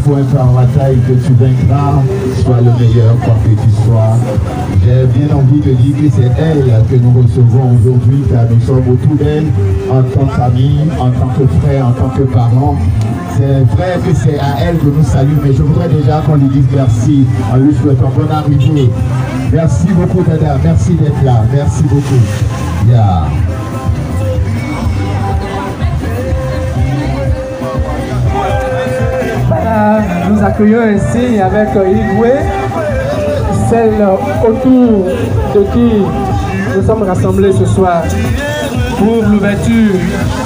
Point par bataille que tu vaincras, sois le meilleur quoi que tu sois. J'ai bien envie de dire que c'est elle que nous recevons aujourd'hui, car nous sommes autour d'elle en tant qu'amis, en tant que frères, en tant que parents. C'est vrai que c'est à elle que nous saluons, mais je voudrais déjà qu'on lui dise merci, en lui souhaitant bonne arrivée. Merci beaucoup Dada, merci d'être là, merci beaucoup. Yeah. Nous accueillons ainsi avec Igwe, celle autour de qui nous sommes rassemblés ce soir pour l'ouverture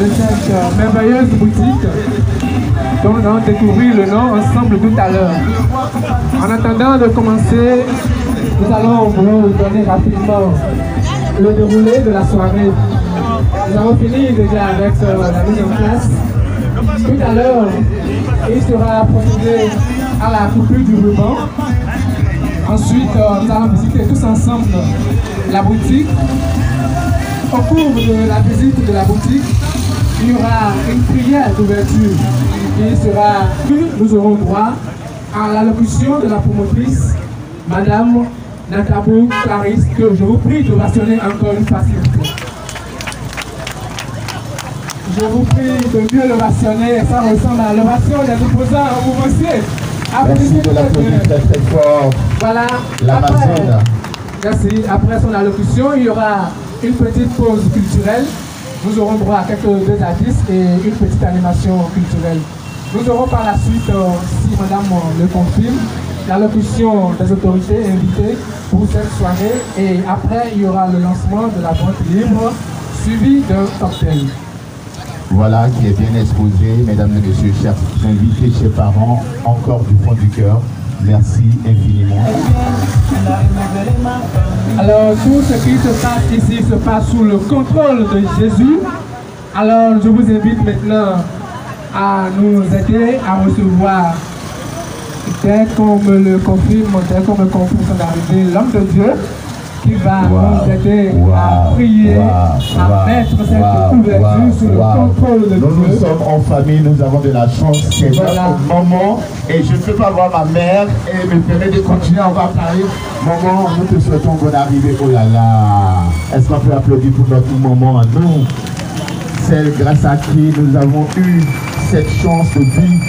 de cette merveilleuse boutique dont nous allons découvrir le nom ensemble tout à l'heure. En attendant de commencer, nous allons vous donner rapidement le déroulé de la soirée. Nous avons fini déjà avec la mise en place. Tout à l'heure, il sera procédé à la coupure du ruban. Ensuite, nous allons visiter tous ensemble la boutique. Au cours de la visite de la boutique, il y aura une prière d'ouverture qui sera. Nous aurons droit à l'allocution de la promotrice, Madame Natabou Clarisse, que je vous prie de vationner encore une fois, s'il vous plaît. Je vous prie de mieux l'ovationner, ça ressemble à l'ovation des opposants au mouvement-ciel. Merci de l'applaudir très très fort. Voilà. L'Amazone. Merci. Après son allocution, il y aura une petite pause culturelle. Nous aurons droit à quelques deux artistes et une petite animation culturelle. Nous aurons par la suite, si Madame le confirme, l'allocution des autorités invitées pour cette soirée. Et après, il y aura le lancement de la vente libre, suivi d'un cocktail. Voilà qui est bien exposé, mesdames et messieurs, chers invités, chers parents, encore du fond du cœur. Merci infiniment. Alors, tout ce qui se passe ici se passe sous le contrôle de Jésus. Alors, je vous invite maintenant à nous aider à recevoir, dès qu'on me le confirme, dès qu'on me confirme son arrivée, l'homme de Dieu qui va nous aider à prier, à mettre cette ouverture sous le contrôle de Dieu. Nous sommes en famille, nous avons de la chance, c'est notre moment et je ne peux pas voir ma mère et me permet de continuer, on va parler. Maman, nous te souhaitons bonne arrivée, oh là là. Est-ce qu'on peut applaudir pour notre moment à nous? Celle grâce à qui nous avons eu cette chance de vie,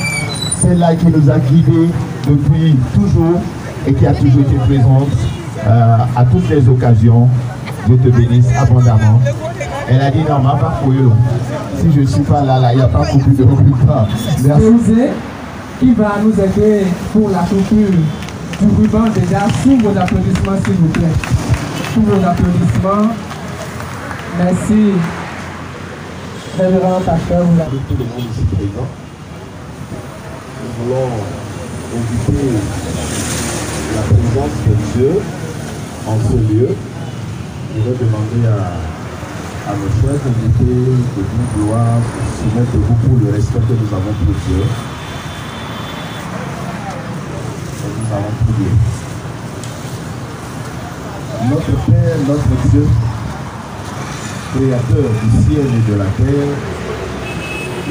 celle-là qui nous a guidés depuis toujours et qui a toujours été présente à toutes les occasions. Dieu te bénisse abondamment. Elle a dit non, ma pas pour eux. Si je ne suis pas là, il n'y a pas coupure de ruban. Merci. Qui va nous aider pour la coupure du ruban déjà sous vos applaudissements, s'il vous plaît. Sous vos applaudissements. Merci. Révérend pasteur, vous l'avez. Tout le monde ici présent. Nous voulons inviter la présence de Dieu en ce lieu. Je vais demander à nos chers invités de nous gloire se mettre debout pour le respect que nous avons pour Dieu. Et nous avons prié. Notre Père, notre Dieu, Créateur du ciel et de la terre,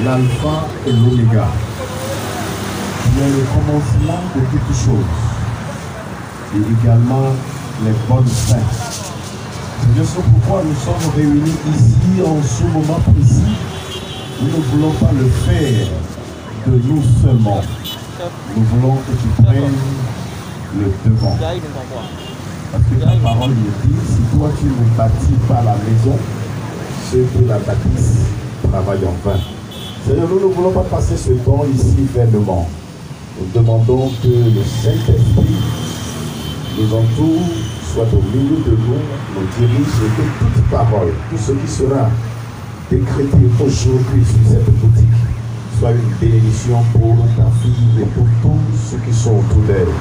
l'alpha et l'oméga, qui est le commencement de toutes choses, et également les bonnes fins. C'est ce pourquoi nous sommes réunis ici en ce moment précis. Nous ne voulons pas le faire de nous seulement. Nous voulons que tu prennes le devant. Parce que ta parole nous dit, si toi tu ne bâtis pas la maison, ceux qui la bâtissent travaillent en vain. Seigneur, nous ne voulons pas passer ce temps ici vainement. Nous demandons que le Saint-Esprit nous entoure, soit au milieu de nous, nous dirige et que toute parole, tout ce qui sera décrété aujourd'hui sur cette boutique, soit une bénédiction pour ta fille et pour tous ceux qui sont autour d'elle.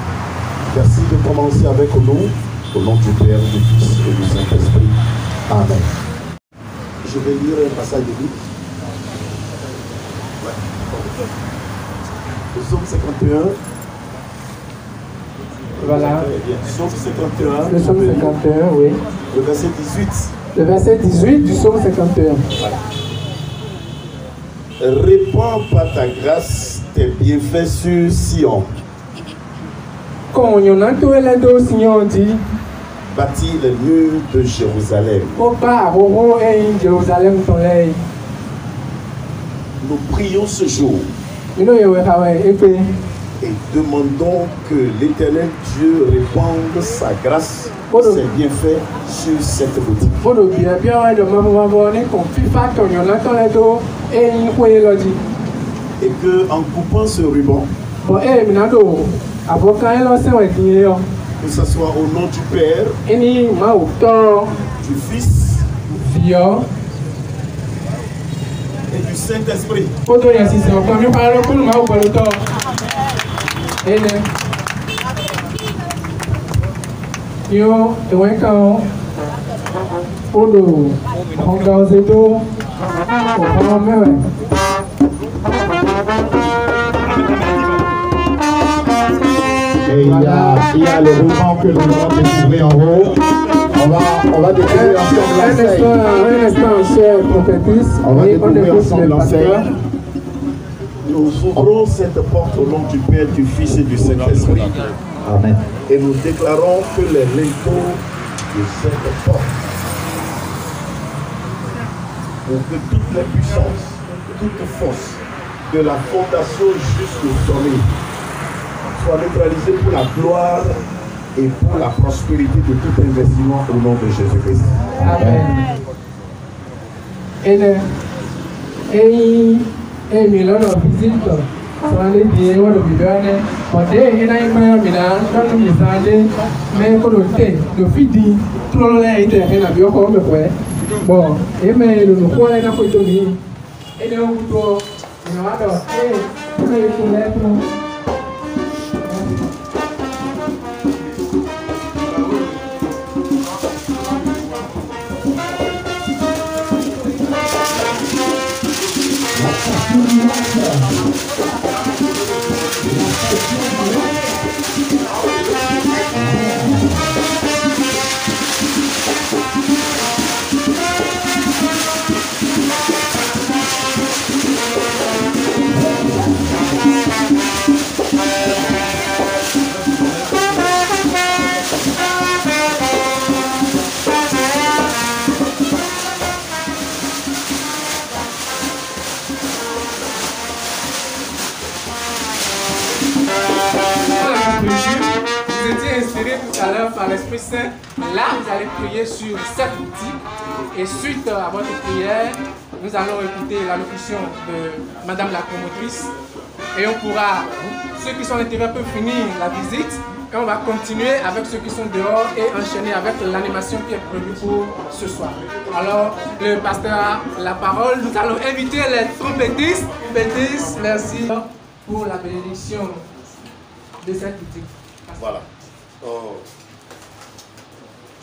Merci de commencer avec nous, au nom du Père, du Fils et du Saint-Esprit. Amen. Je vais lire un passage de Bible. Le psaume 51. Voilà. Psaume 51. Le psaume 51, oui. Le verset 18. Le verset 18 du psaume 51. Répands par ta grâce tes bienfaits sur Sion. Quand on y en a tout les deux, Sion dit. Bâtis les murs de Jérusalem. Nous prions ce jour et demandons que l'Éternel Dieu répande sa grâce, ses bienfaits sur cette boutique. Et que en coupant ce ruban, que ce soit au nom du Père, du Fils et du Saint-Esprit. Et il y a le ruban que nous allons découvrir en haut. On va découvrir ensemble l'enseigne. Un instant, chère prophétesse. On va découvrir ensemble l'enseigne. Nous ouvrons cette porte au nom du Père, du Fils et du Saint-Esprit. Amen. Et nous déclarons que les linteaux de cette porte, pour que toutes les puissances, toute force, de la fondation jusqu'au sommet, soit neutralisée pour la gloire et pour la prospérité de tout investissement au nom de Jésus-Christ. Amen. inspiré tout à l'heure par l'Esprit Saint. Là, vous allez prier sur cette boutique. Et suite à votre prière, nous allons écouter l'allocution de Madame la promotrice. Et on pourra, ceux qui sont à l'intérieur peuvent finir la visite. Et on va continuer avec ceux qui sont dehors et enchaîner avec l'animation qui est prévue pour ce soir. Alors, le pasteur a la parole. Nous allons inviter les trompettistes. Merci pour la bénédiction de cette boutique. Voilà.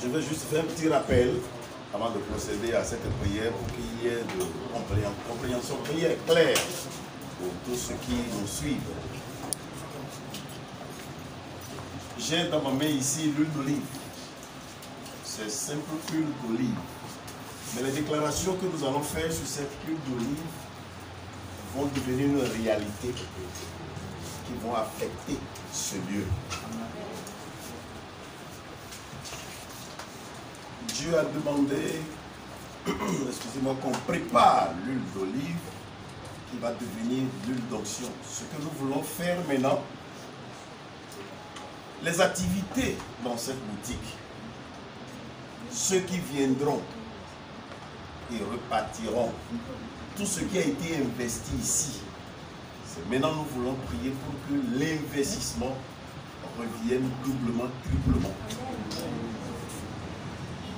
Je vais juste faire un petit rappel avant de procéder à cette prière pour qu'il y ait de compréhension claire pour tous ceux qui nous suivent. J'ai dans ma main ici l'huile d'olive. C'est simple huile d'olive. Mais les déclarations que nous allons faire sur cette huile d'olive vont devenir une réalité qui vont affecter ce lieu. Dieu a demandé, excusez-moi, qu'on prépare l'huile d'olive qui va devenir l'huile d'onction. Ce que nous voulons faire maintenant, les activités dans cette boutique, ceux qui viendront et repartiront, tout ce qui a été investi ici, c'est maintenant nous voulons prier pour que l'investissement revienne doublement, triplement.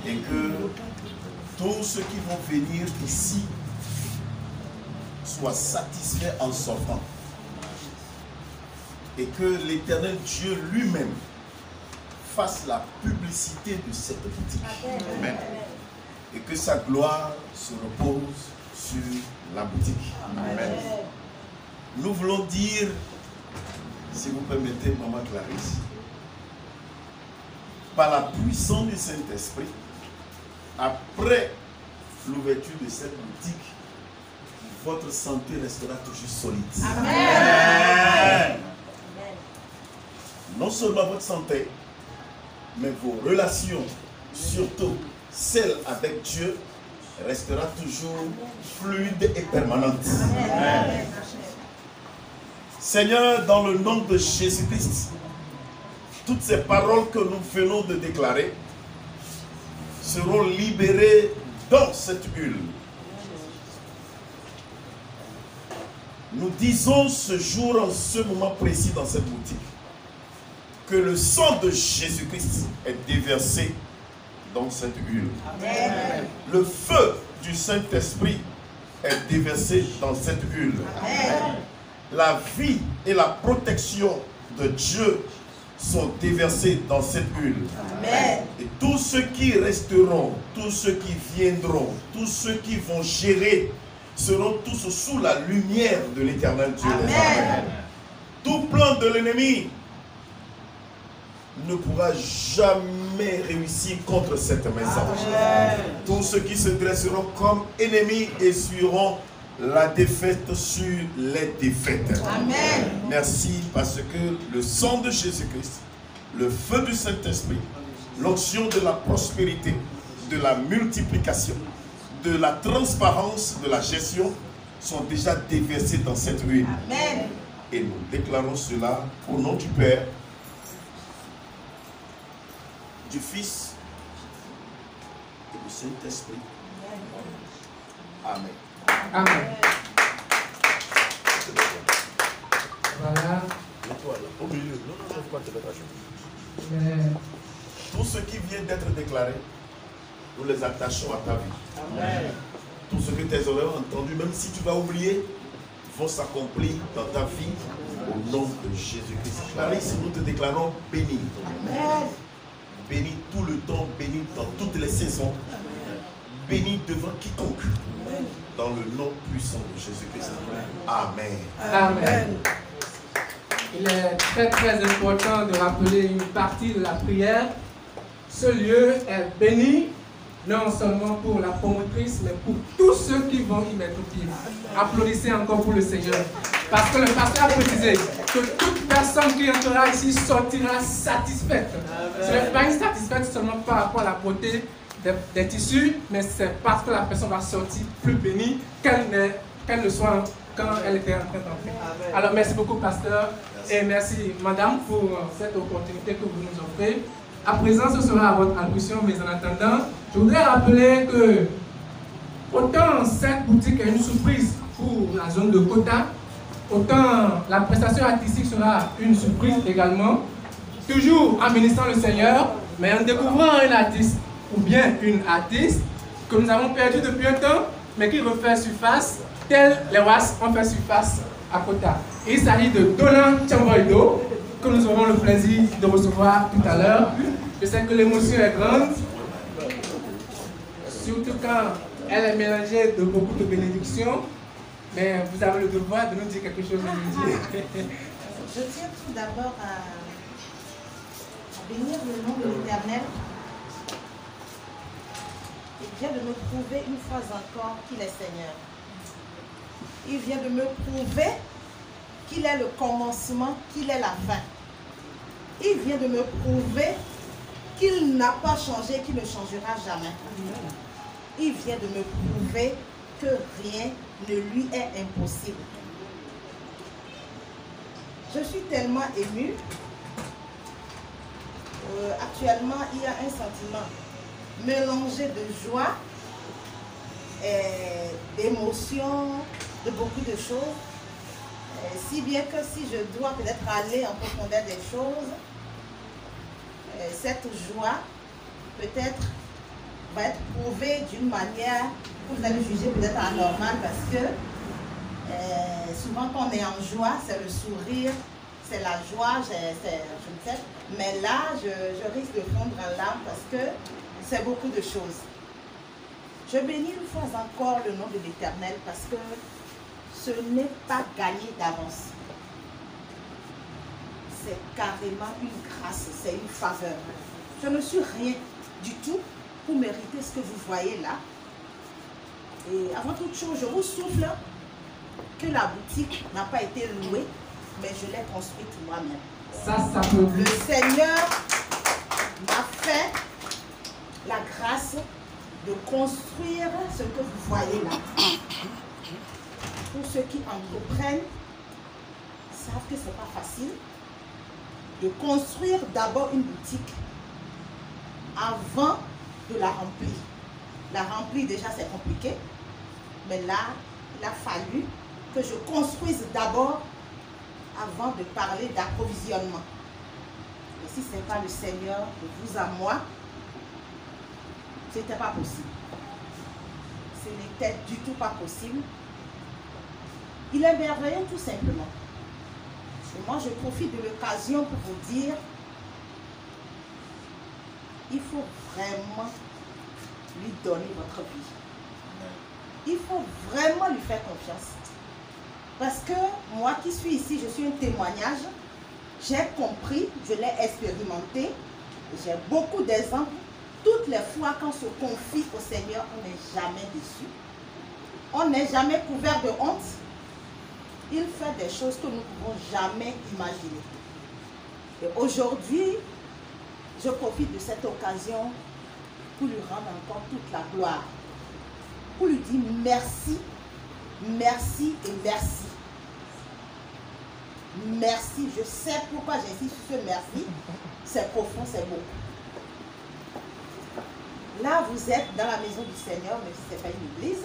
Et que tous ceux qui vont venir ici soient satisfaits en sortant. Et que l'Éternel Dieu lui-même fasse la publicité de cette boutique. Amen. Et que sa gloire se repose sur la boutique. Amen. Nous voulons dire, si vous permettez, Maman Clarisse, par la puissance du Saint-Esprit, après l'ouverture de cette boutique, votre santé restera toujours solide. Amen. Non seulement votre santé, mais vos relations, surtout celles avec Dieu, restera toujours fluide et permanente. Amen. Seigneur, dans le nom de Jésus-Christ, toutes ces paroles que nous venons de déclarer seront libérées dans cette huile. Nous disons ce jour, en ce moment précis dans cette boutique, que le sang de Jésus-Christ est déversé dans cette huile. Amen. Le feu du Saint-Esprit est déversé dans cette huile. Amen. La vie et la protection de Dieu sont déversés dans cette huile. Amen. Et tous ceux qui resteront, tous ceux qui viendront, tous ceux qui vont gérer seront tous sous la lumière de l'Éternel Dieu. Amen. Tout plan de l'ennemi ne pourra jamais réussir contre cette maison. Amen. Tous ceux qui se dresseront comme ennemis essuieront la défaite sur les défaites. Amen. Merci parce que le sang de Jésus-Christ, le feu du Saint-Esprit, l'onction de la prospérité, de la multiplication, de la transparence, de la gestion sont déjà déversés dans cette huile. Amen. Et nous déclarons cela au nom du Père, du Fils et du Saint-Esprit. Amen. Amen. Voilà. Au milieu. Tout ce qui vient d'être déclaré, nous les attachons à ta vie. Amen. Tout ce que tes oreilles ont entendu, même si tu vas oublier, vont s'accomplir dans ta vie au nom de Jésus-Christ. Clarisse, nous te déclarons béni. Amen. Béni tout le temps, béni dans toutes les saisons, béni devant quiconque. Dans le nom puissant de Jésus-Christ. Amen. Amen. Il est très très important de rappeler une partie de la prière. Ce lieu est béni, non seulement pour la promotrice, mais pour tous ceux qui vont y mettre pied. Applaudissez encore pour le Seigneur. Parce que le pasteur a précisé que toute personne qui entrera ici sortira satisfaite. Ce n'est pas une satisfaite seulement par rapport à la beauté des tissus, mais c'est parce que la personne va sortir plus bénie qu'elle ne soit quand elle était en train d'entrer. Alors merci beaucoup, pasteur. Et merci, madame, pour cette opportunité que vous nous offrez. À présent, ce sera à votre attention, mais en attendant, je voudrais rappeler que autant cette boutique est une surprise pour la zone de Kota, autant la prestation artistique sera une surprise également, toujours en bénissant le Seigneur, mais en découvrant un artiste ou bien une artiste que nous avons perdu depuis un temps, mais qui refait surface, tel les WAS ont fait surface à Kota. Il s'agit de Dolan Tchamboido, que nous aurons le plaisir de recevoir tout à l'heure. Je sais que l'émotion est grande, surtout quand elle est mélangée de beaucoup de bénédictions, mais vous avez le devoir de nous dire quelque chose aujourd'hui. Je tiens tout d'abord à bénir le nom de l'Éternel. Il vient de me prouver une fois encore qu'il est Seigneur. Il vient de me prouver qu'il est le commencement, qu'il est la fin. Il vient de me prouver qu'il n'a pas changé, qu'il ne changera jamais. Il vient de me prouver que rien ne lui est impossible. Je suis tellement émue. Actuellement, il y a un sentiment mélangé de joie, d'émotion, de beaucoup de choses. Si bien que si je dois peut-être aller en profondeur des choses, cette joie peut-être va être prouvée d'une manière que vous allez juger peut-être anormale, parce que souvent quand on est en joie, c'est le sourire, c'est la joie, je ne sais, mais là je risque de fondre en larmes parce que c'est beaucoup de choses. Je bénis une fois encore le nom de l'Éternel parce que ce n'est pas gagné d'avance. C'est carrément une grâce, c'est une faveur. Je ne suis rien du tout pour mériter ce que vous voyez là. Et avant toute chose, je vous souffle que la boutique n'a pas été louée, mais je l'ai construite moi-même. Ça peut... Le Seigneur m'a fait la grâce de construire ce que vous voyez là. Pour ceux qui entreprennent, savent que ce n'est pas facile de construire d'abord une boutique avant de la remplir. La remplir déjà c'est compliqué, mais là il a fallu que je construise d'abord avant de parler d'approvisionnement. Et si ce n'est pas le Seigneur de vous à moi, ce n'était pas possible. Ce n'était du tout pas possible. Il est merveilleux tout simplement. Et moi je profite de l'occasion pour vous dire, il faut vraiment lui donner votre vie. Il faut vraiment lui faire confiance. Parce que moi qui suis ici, je suis un témoignage. J'ai compris, je l'ai expérimenté. J'ai beaucoup d'exemples. Toutes les fois qu'on se confie au Seigneur, on n'est jamais déçu. On n'est jamais couvert de honte. Il fait des choses que nous ne pouvons jamais imaginer. Et aujourd'hui, je profite de cette occasion pour lui rendre encore toute la gloire. Pour lui dire merci, merci et merci. Merci, je sais pourquoi j'insiste sur ce merci. C'est profond, c'est beau. Là, vous êtes dans la maison du Seigneur, mais ce n'est pas une église.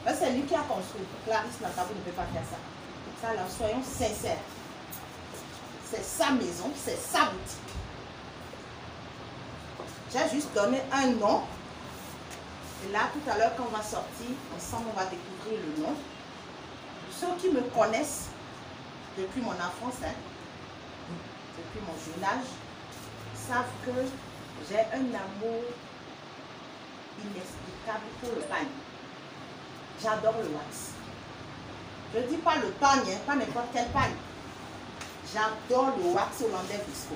C'est lui qui a construit. Clarisse Natabou ne peut pas faire ça. Ça, là, soyons sincères. C'est sa maison, c'est sa boutique. J'ai juste donné un nom. Et là, tout à l'heure, quand on va sortir, ensemble, on va découvrir le nom. Ceux qui me connaissent depuis mon enfance, depuis mon jeune âge, savent que j'ai un amour inexplicable pour le pagne. J'adore le wax. Je ne dis pas le pagne, pas n'importe quel pagne. J'adore le wax hollandais Visco.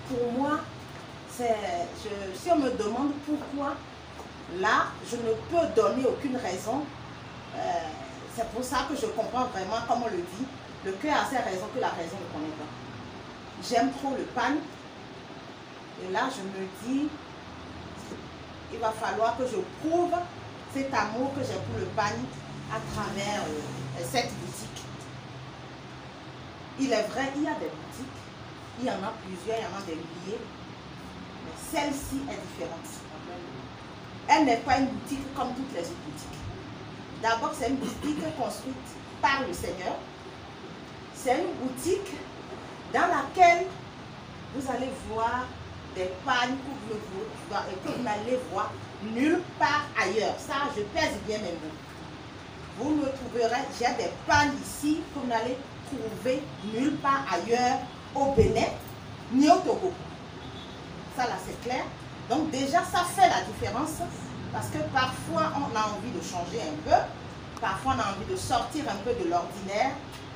Pour moi, si on me demande pourquoi, là, je ne peux donner aucune raison. C'est pour ça que je comprends vraiment, comme on le dit, le cœur a ses raisons que la raison ne connaît pas. J'aime trop le pagne. Et là, je me dis, il va falloir que je prouve cet amour que j'ai pour le pagne à travers cette boutique. Il est vrai, il y a des boutiques, il y en a plusieurs, il y en a des milliers, mais celle-ci est différente. Elle n'est pas une boutique comme toutes les autres boutiques. D'abord, c'est une boutique construite par le Seigneur. C'est une boutique dans laquelle vous allez voir des pannes que vous n'allez voir nulle part ailleurs. Ça, je pèse bien mes mots. Vous ne trouverez, j'ai des pannes ici que vous n'allez trouver nulle part ailleurs au Bénin ni au Togo. Ça là c'est clair. Donc déjà ça fait la différence parce que parfois on a envie de changer un peu, parfois on a envie de sortir un peu de l'ordinaire.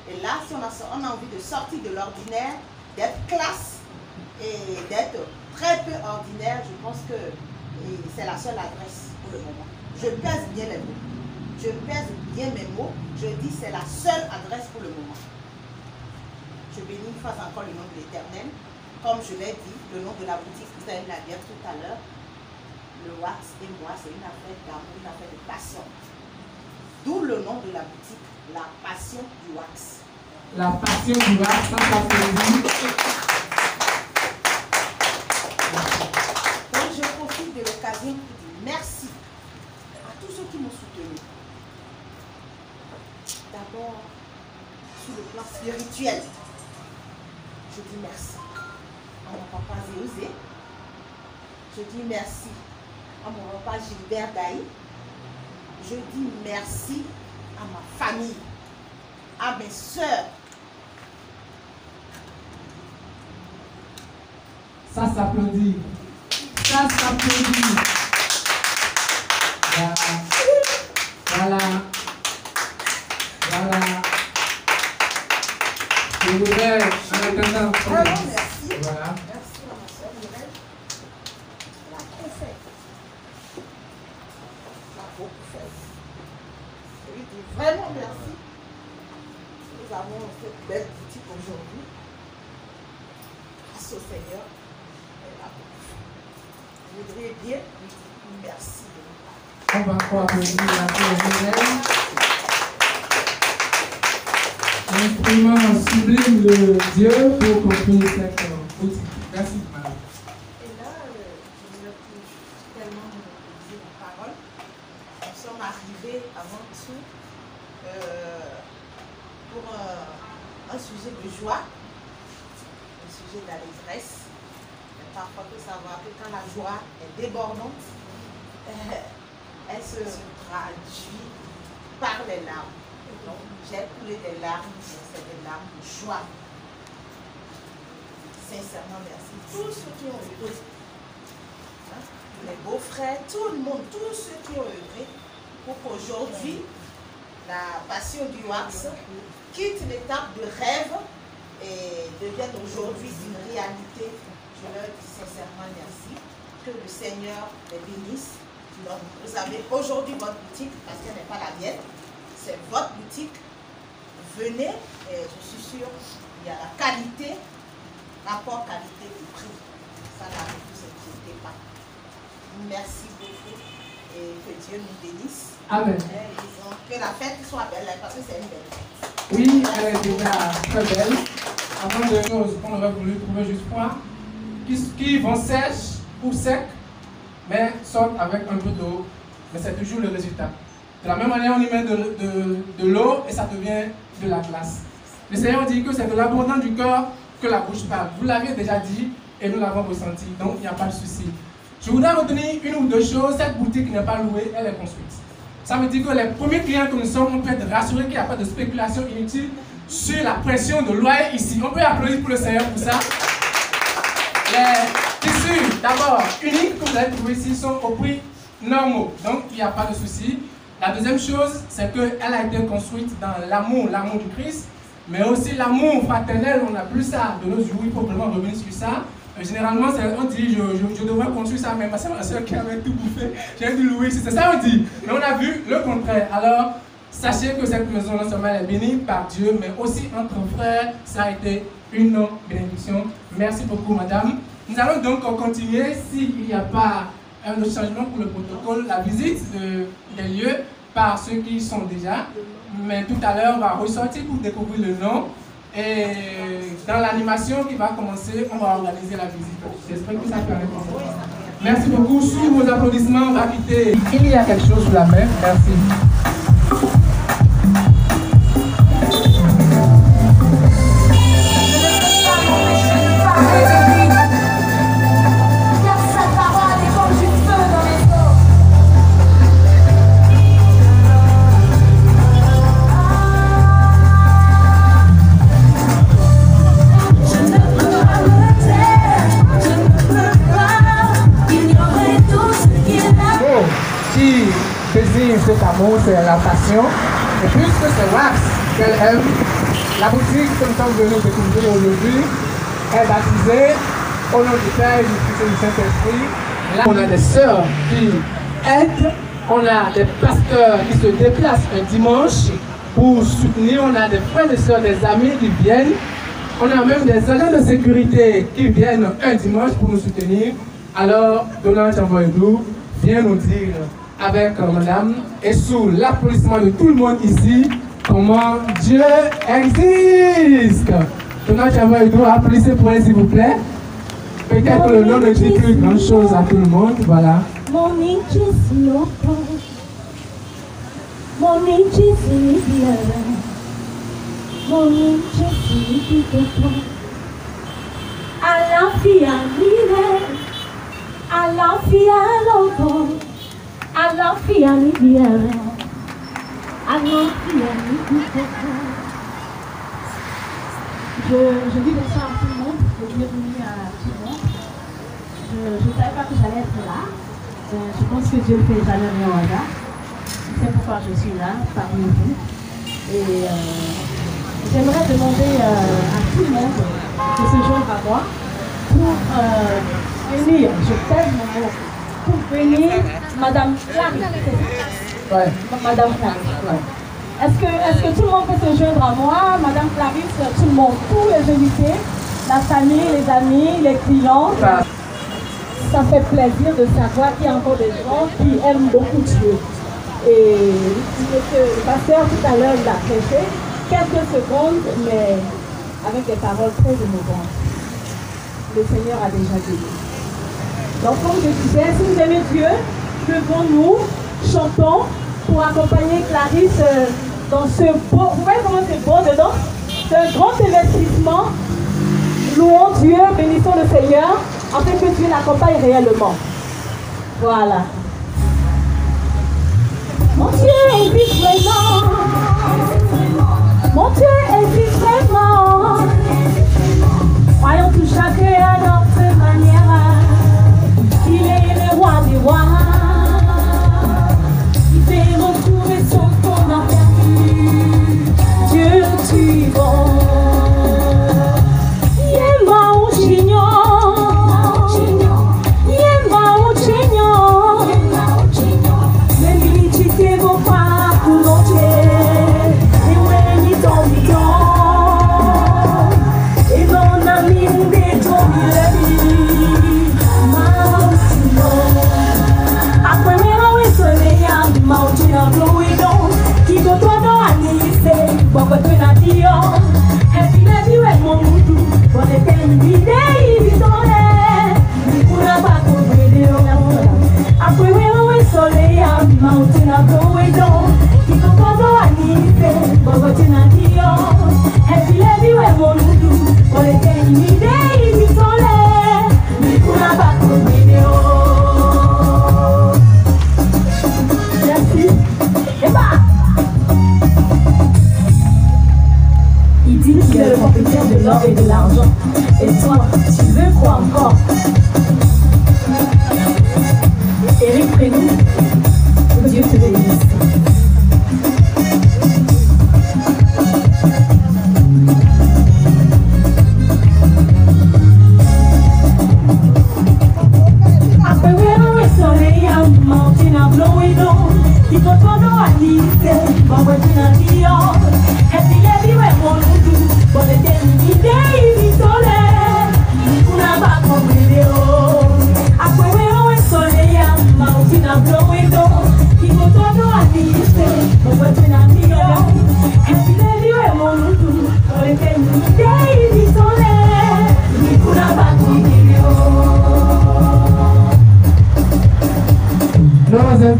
Et là si on a envie de sortir de l'ordinaire, d'être classe et d'être très peu ordinaire, je pense que c'est la seule adresse pour le moment. Je pèse bien les mots. Je pèse bien mes mots. Je dis c'est la seule adresse pour le moment. Je bénis une fois encore le nom de l'Éternel. Comme je l'ai dit, le nom de la boutique, vous allez la dire tout à l'heure. Le wax et moi, c'est une affaire d'amour, une affaire de passion. D'où le nom de la boutique, la passion du wax. La passion du wax, ça s'appelle. Donc je profite de l'occasion pour dire merci à tous ceux qui m'ont soutenu. D'abord, sur le plan spirituel, je dis merci à mon papa Zéosé. Je dis merci à mon papa Gilbert Daï. Je dis merci à ma famille, à mes soeurs. Ça s'applaudit. Ça s'applaudit. Voilà. Voilà. Je voudrais, en attendant, Vraiment merci. voilà. Merci à ma soeur Mireille. Elle a trop fait. Elle a beaucoup fait. Je lui dis vraiment merci. Nous avons cette belle boutique aujourd'hui. Grâce au Seigneur. Elle a beaucoup fait. Je voudrais bien lui dire merci de nous. On va encore applaudir la Mireille. L'instrument sublime de Dieu pour construire cette boutique. Merci, madame. Et là, je ne peux tellement monopoliser la parole. Nous sommes arrivés avant tout pour un sujet de joie, un sujet d'allégresse. Parfois, il faut savoir que quand la joie est débordante, elle se traduit par les larmes. Donc, j'ai coulé des larmes, c'est des larmes de joie. Sincèrement, merci. Tous ceux qui ont œuvré, hein, les beaux-frères, tout le monde, tous ceux qui ont œuvré pour qu'aujourd'hui, la passion du wax quitte l'étape de rêve et devienne aujourd'hui une réalité. Je leur dis sincèrement merci. Que le Seigneur les bénisse. Donc, vous avez aujourd'hui votre boutique, parce qu'elle n'est pas la mienne. C'est votre boutique. Venez, et je suis sûre, il y a la qualité, rapport qualité du prix. Ça là, ne vous inquiétez pas. Merci beaucoup et que Dieu nous bénisse. Amen. Que la fête soit belle, parce que c'est une belle fête. Oui, elle est déjà très belle. Avant de choses qu'on aurait voulu trouver juste froid, qui vont sèches ou secs, mais sortent avec un peu d'eau. Mais c'est toujours le résultat. De la même manière, on y met de l'eau et ça devient de la glace. Le Seigneur dit que c'est de l'abondance du cœur que la bouche parle. Vous l'aviez déjà dit et nous l'avons ressenti, donc il n'y a pas de souci. Je voudrais retenir une ou deux choses. Cette boutique n'est pas louée, elle est construite. Ça veut dire que les premiers clients que nous sommes, on peut être rassurés qu'il n'y a pas de spéculation inutile sur la pression de loyer ici. On peut applaudir pour le Seigneur pour ça. Les tissus, d'abord, uniques que vous allez trouver ici sont au prix normaux. Donc, il n'y a pas de souci. La deuxième chose, c'est qu'elle a été construite dans l'amour du Christ, mais aussi l'amour fraternel. On n'a plus ça de nos jours, il faut vraiment revenir sur ça. Généralement, on dit je devrais construire ça, mais c'est ma soeur qui avait tout bouffé. J'ai dû louer ici, c'est ça on dit. Mais on a vu le contraire. Alors, sachez que cette maison, non seulement elle est bénie par Dieu, mais aussi entre frères, ça a été une bénédiction. Merci beaucoup, madame. Nous allons donc continuer, s'il n'y a pas un autre changement pour le protocole, la visite des lieux par ceux qui y sont déjà. Mais tout à l'heure, on va ressortir pour découvrir le nom Et dans l'animation qui va commencer, on va organiser la visite. J'espère que ça peut aller. Merci beaucoup. Sous vos applaudissements, on va quitter. Il y a quelque chose sous la main. Merci. Cet amour, c'est la passion. Et puisque c'est wax qu'elle aime, la boutique que nous sommes venus découvrir aujourd'hui est baptisée au nom du Père, du Fils et du Saint-Esprit. Là, on a des sœurs qui aident, on a des pasteurs qui se déplacent un dimanche pour soutenir, on a des frères et sœurs, des amis qui viennent, on a même des agents de sécurité qui viennent un dimanche pour nous soutenir. Alors, Donald Chamboydou vient nous dire avec madame et sous l'applaudissement de tout le monde ici, comment Dieu existe. Donald Chamboydou, applaudissez pour elle s'il vous plaît. Peut-être que le nom ne dit plus grand chose à tout le monde, voilà. Mon intuition, mon intuition, mon intuition, à la fille à l'hiver, à la fille à l'automne. I love you, I love you, I love you. Je dis bonsoir à tout le monde, bienvenue à tout le monde. Je ne savais pas que j'allais être là. Je pense que Dieu ne fait jamais rien au hasard. C'est pourquoi je suis là, parmi vous. Et j'aimerais demander à tout le monde de se joindre à moi pour venir, je t'aime mon mot, pour venir, Madame Clarisse. Ouais. Madame Clarisse, ouais. Est-ce que tout le monde peut se joindre à moi? Madame Clarisse, tout le monde, tous les invités, la famille, les amis, les clients. Ça fait plaisir de savoir qu'il y a encore des gens qui aiment beaucoup Dieu. Et le pasteur tout à l'heure, il a prêché quelques secondes, mais avec des paroles très émouvantes. Le Seigneur a déjà dit. Donc comme je disais, si vous aimez Dieu, devant nous, chantons pour accompagner Clarisse dans ce beau, vous voyez comment c'est beau dedans? C'est un grand investissement. Louons Dieu, bénissons le Seigneur, afin que Dieu l'accompagne réellement. Voilà. Mon Dieu existe vraiment. Mon Dieu existe vraiment. Croyons tout chacun à notre manière. Il est le roi des rois. Il fait retrouver son qu'on a perdu. Dieu, tu es bon.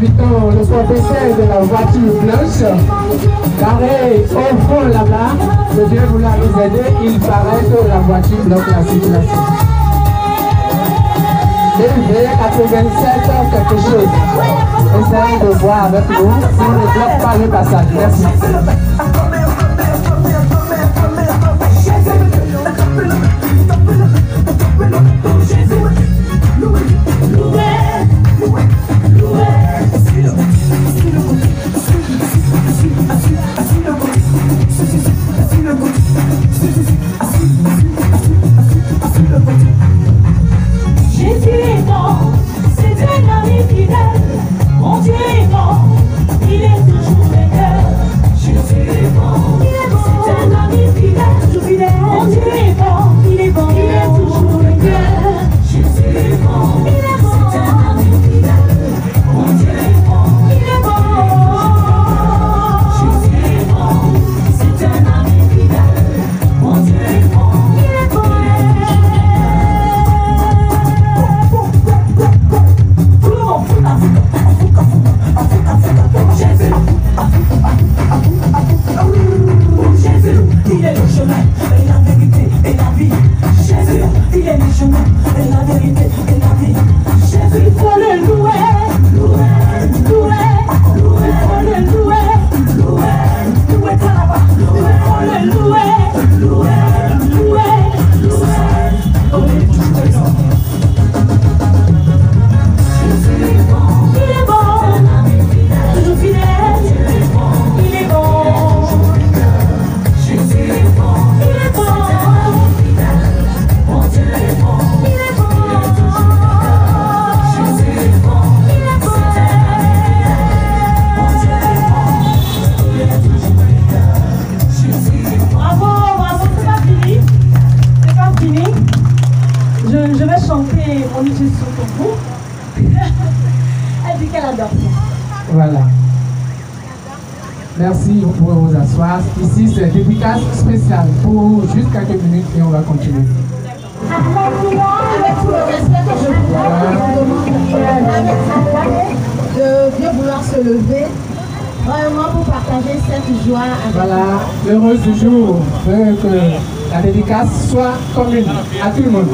invitons le propriétaire de la voiture blanche, garé au fond là-bas, de bien vouloir nous aider. Il paraît que la voiture bloque la circulation. DV 87 quelque chose. Essayez de voir avec nous si on ne bloque pas le passage. Merci. Jésus est bon, c'est un ami fidèle. Mon Dieu est bon, il est toujours meilleur. Jésus est bon, c'est un ami fidèle. Mon Dieu est bon, il est bon, il est toujours meilleur. Jésus est bon, c'est un ami fidèle. Mon Dieu est bon, il est bon. Jésus est bon, c'est un ami fidèle. Mon Dieu est bon, il est bon. Jésus, il est le chemin et la vérité et la vie. Jésus, il est le chemin et la vérité et la vie. Jésus, il faut le louer, louer, louer, louer, il faut le louer, louer, louer Taraba, il faut le louer, louer, louer, louer, louer toujours présent. Jésus est bon, il est bon, toujours fidèle, il est bon. Jésus est bon, il est bon, mon Dieu est bon, il est bon. Jésus est bon, il est bon, mon Dieu est bon, il est toujours meilleur. Jésus est bon. Bravo, bravo, c'est pas fini, c'est pas fini. Je vais chanter mon Jésus pour vous. Elle dit qu'elle adore ça. Voilà. Merci, vous pouvez vous asseoir. Ici, c'est dédicace spéciale pour juste quelques minutes et on va continuer. Avec tout le respect que je vous demande, de bien vouloir se lever, vraiment pour partager cette joie avec Voilà, l'heureuse du jour veut que la dédicace soit commune à tout le monde.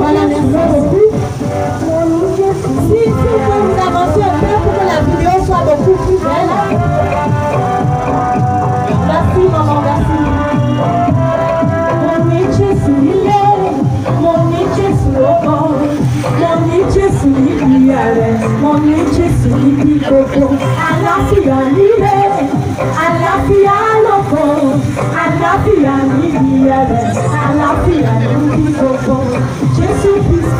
Voilà, merci beaucoup. Si vous avancez un peu pour que la vidéo soit beaucoup plus belle. Merci maman, merci. Mon Jésus il est, mon Jésus au bon, mon Jésus il y allait, mon Jésus il y coco. À la fille à l'île, à la fille à l'enfant, à la fille à l'île, à la fille à l'île coco. Jésus Christ,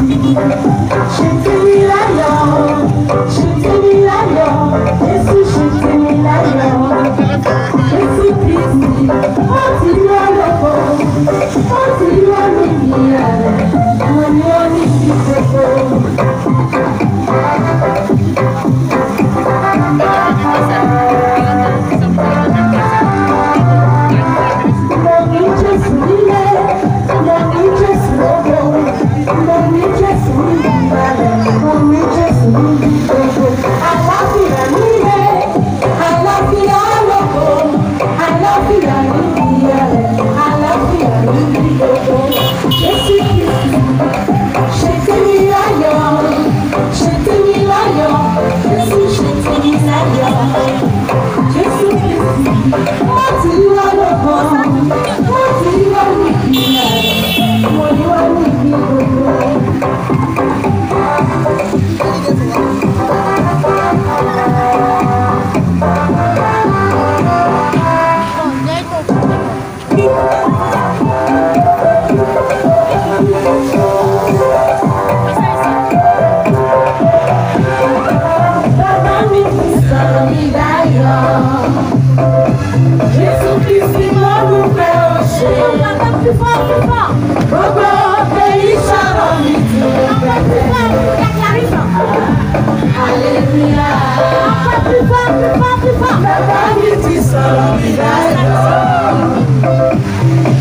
Jésus il a Jésus il a Jésus Jésus il a Jésus Christ, on dit à l'enfant, on dit à l'île, on dit coco.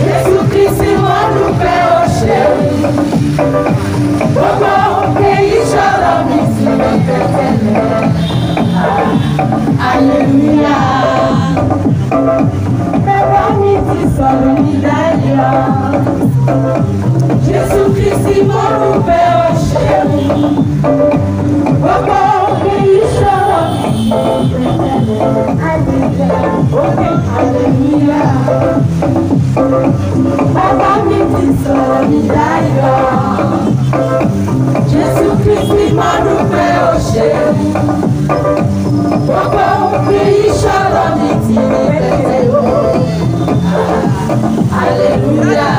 Jésus-Christ, moi nous fait au chéri. Alléluia. Jésus-Christ, mon Père chéri, Alléluia. Jésus-Christ, mon Père chéri, Alléluia.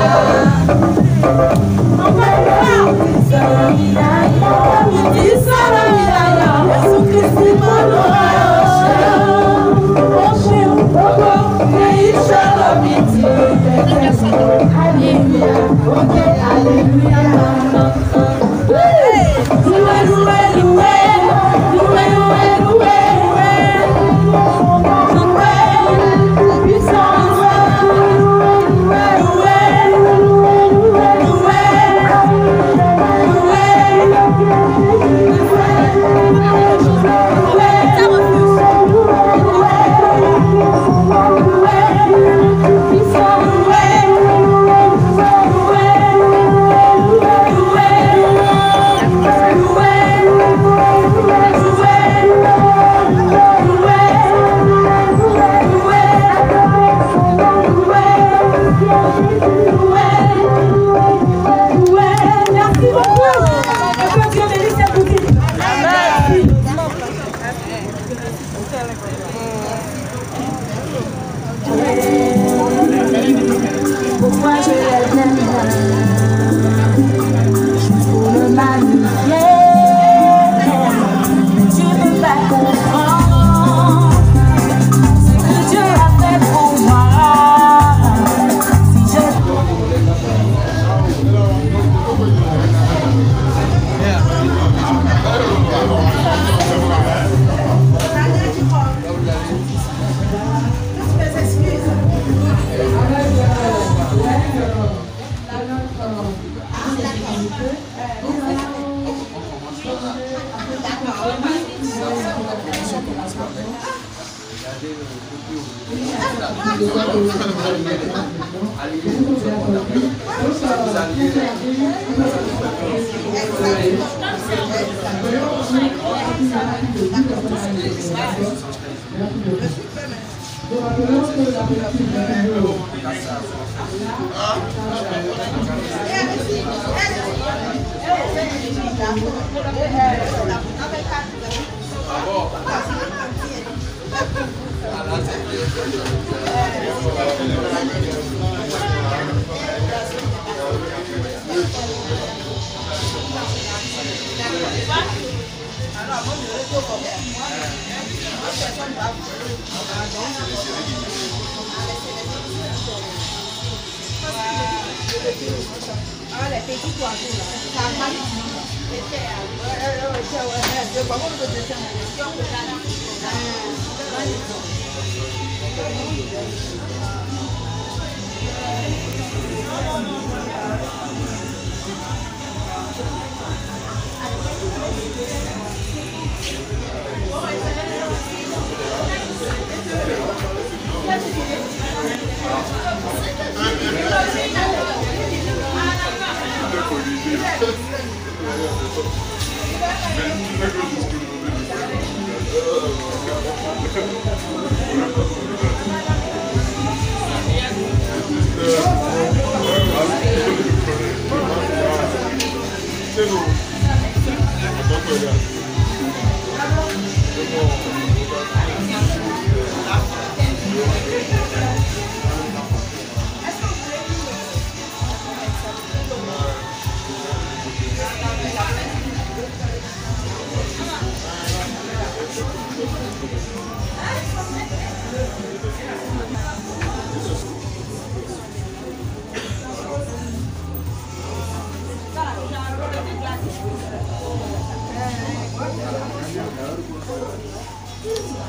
Pourquoi je l'aime pour le magnifier, tu peux pas comprendre ce que Dieu a fait pour moi.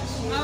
Si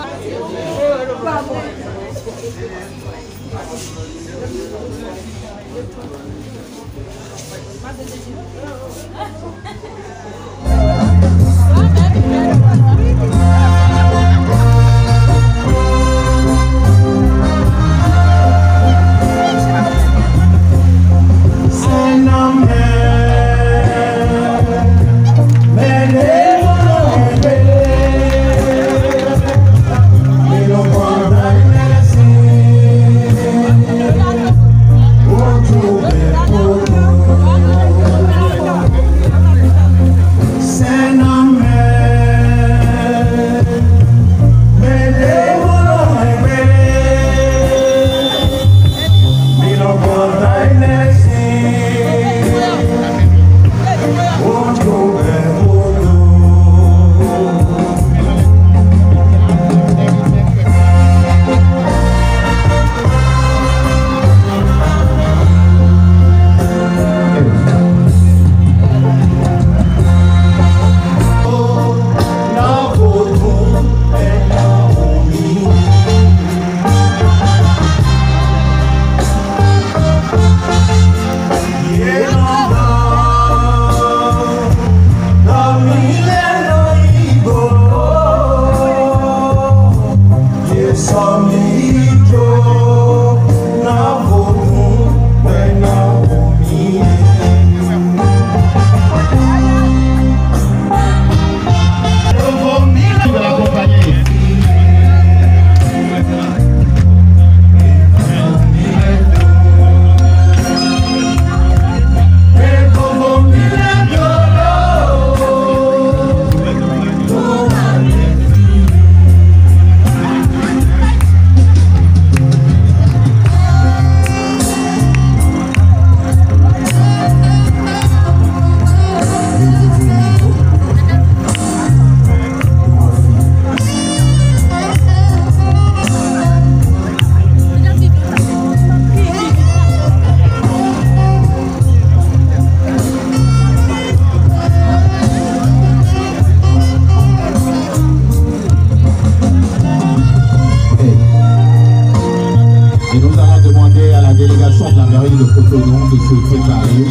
mairie de Cotonou de se préparer.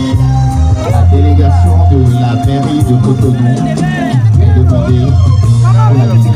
La délégation de la mairie de Cotonou est demandée pour la visite.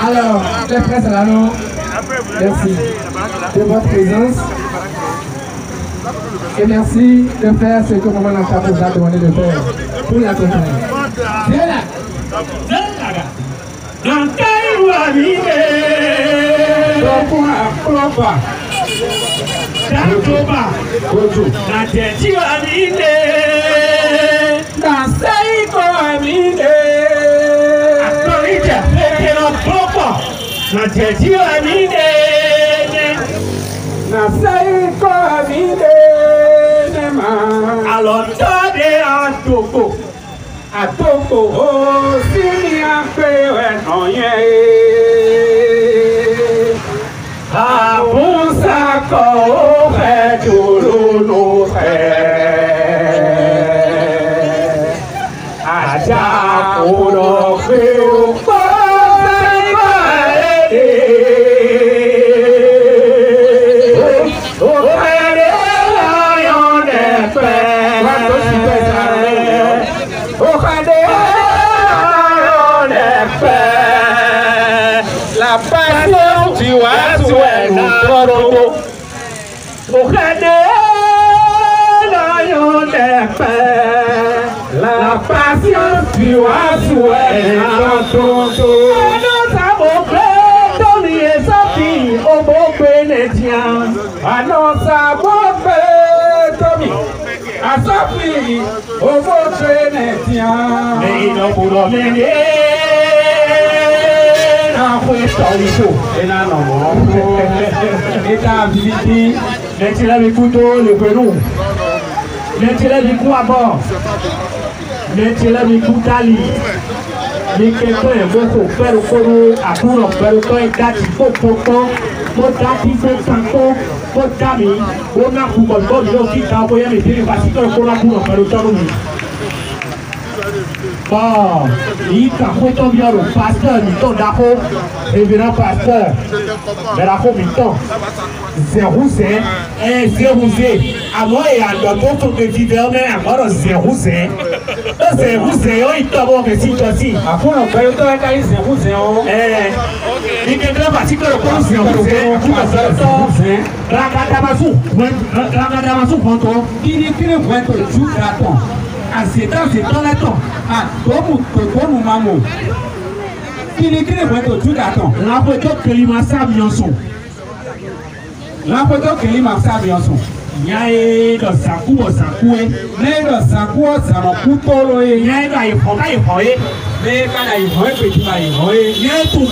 Alors, les frères Salano, merci de votre présence et merci de faire ce que Maman Nanta vous a demandé de faire pour la campagne. Viens là. Alors, Atoko, oh, si a fait un la passion tu vas souhaiter la passion tu vas souhaiter nous avons fait ton sorti au beau bénédicien annonce à mon fait Tommy à sa fille au beau bénédicien mais il n'a pas d'amener et ta visite, l'intérêt du couteau, le penou, l'intérêt du coup à bord, l'intérêt du coup d'ali, les quelqu'un, beaucoup, faire au coro, à court, faire au temps, et dati, popo, dati, sanko, dami, on a pour bon, qui t'a envoyé les télé, parce que on a pour faire au temps. Bon, il y a bien le pasteur, Milton Dako, révérend pasteur, mais la Milton, Zérouzé, Zérouzé, à moi et à l'autre de Vivernet, à moi, Zérouzé. Zérouzé, il t'a bon que si toi aussi. À quoi on peut être Zérouzé? Il y a quelqu'un qui va le Zérouzé, tout à fait. Ragadamassou, Ponto, qui dit qu'il est vrai que le jour d'attend. Ah, c'est dans la temps. Ah, comme maman. Qui dit qu'il est vrai que le jour d'attend. La photo que l'imasa Bianson. La photo que l'imasa Bianson. Yae dans sa cour, mais dans sa cour, ça n'a pas de yae dans les fonds, mais quand il va petit va yae tout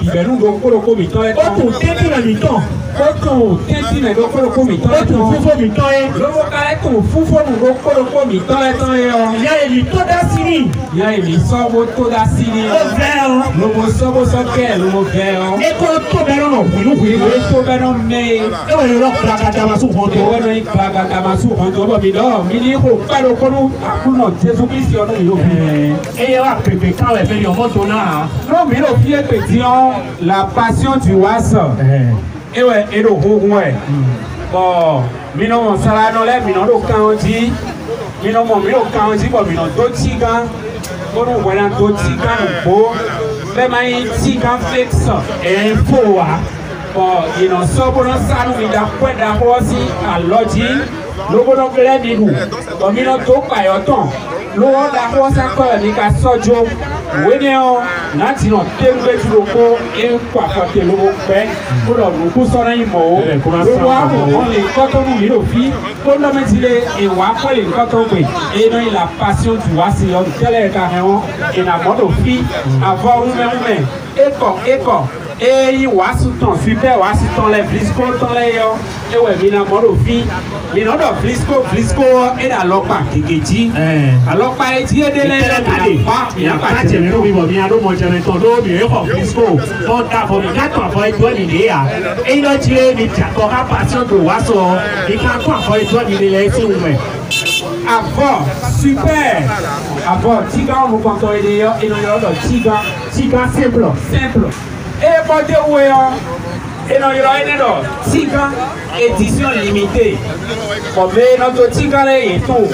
bidou, donc pour le comité, auto tête dans le temps, auto tête dans le comité, auto fou mi temps, le vocal to fou donc pour le comité, yae li to da sini, yae li sobo to da sini, o vert, le sobo so quel, le vert, et pour le to bero no, le to bero mais le rock Ragadamassou Ponto, Ragadamassou Ponto, Mili, pas le cono, à Kuno, Jésus-Christ, et il y a Pépé quand elle fait le moto là. Non, mais le pied petit, la passion du oiseau. Et ouais, et le haut, ouais. Bon, Minon, ça là, Minon, le candy, Minon, le candy, bon, Minon, d'autres tigans, bon, on voit d'autres tigans, beau, même un tigan flex, et un faux, bon, il en sort pour ça, nous, il a quoi d'abord aussi à l'origine, nous, on a fait nous, bon, Minon, tout pas autant. L'eau d'abord, ça colle, il a sorti, oui, non, non, t'es tu le et quoi, quand le mot fait, pour le coup, sur un mot, le roi, on les cotons, il le fit, pour le mettre et voir les cotons, et non, il a passion, tu vois, c'est un tel carrément, et la mode au fil, avoir nous-mêmes, école. Et il voit sous ton super, voit sous ton lèvre, Flisco, ton lèvre, et ouais, il a mort au fil, il a Flisco, et la lopa, qui dit, alors pas être dit, il a pas de l'eau, il va bien manger ton dos, il est comme Flisco, on t'a pour les gars, on va être l'idée, et il a tiré, il a encore un patient de oiseau, il a encore être l'idée, c'est ouvert. Avant, super, avant, Tigan, vous comptez d'ailleurs, et nous avons Tigan simple. Et pour dire où est et non, il y a un Tigan édition limitée. Bon, mais notre Tigan est tout.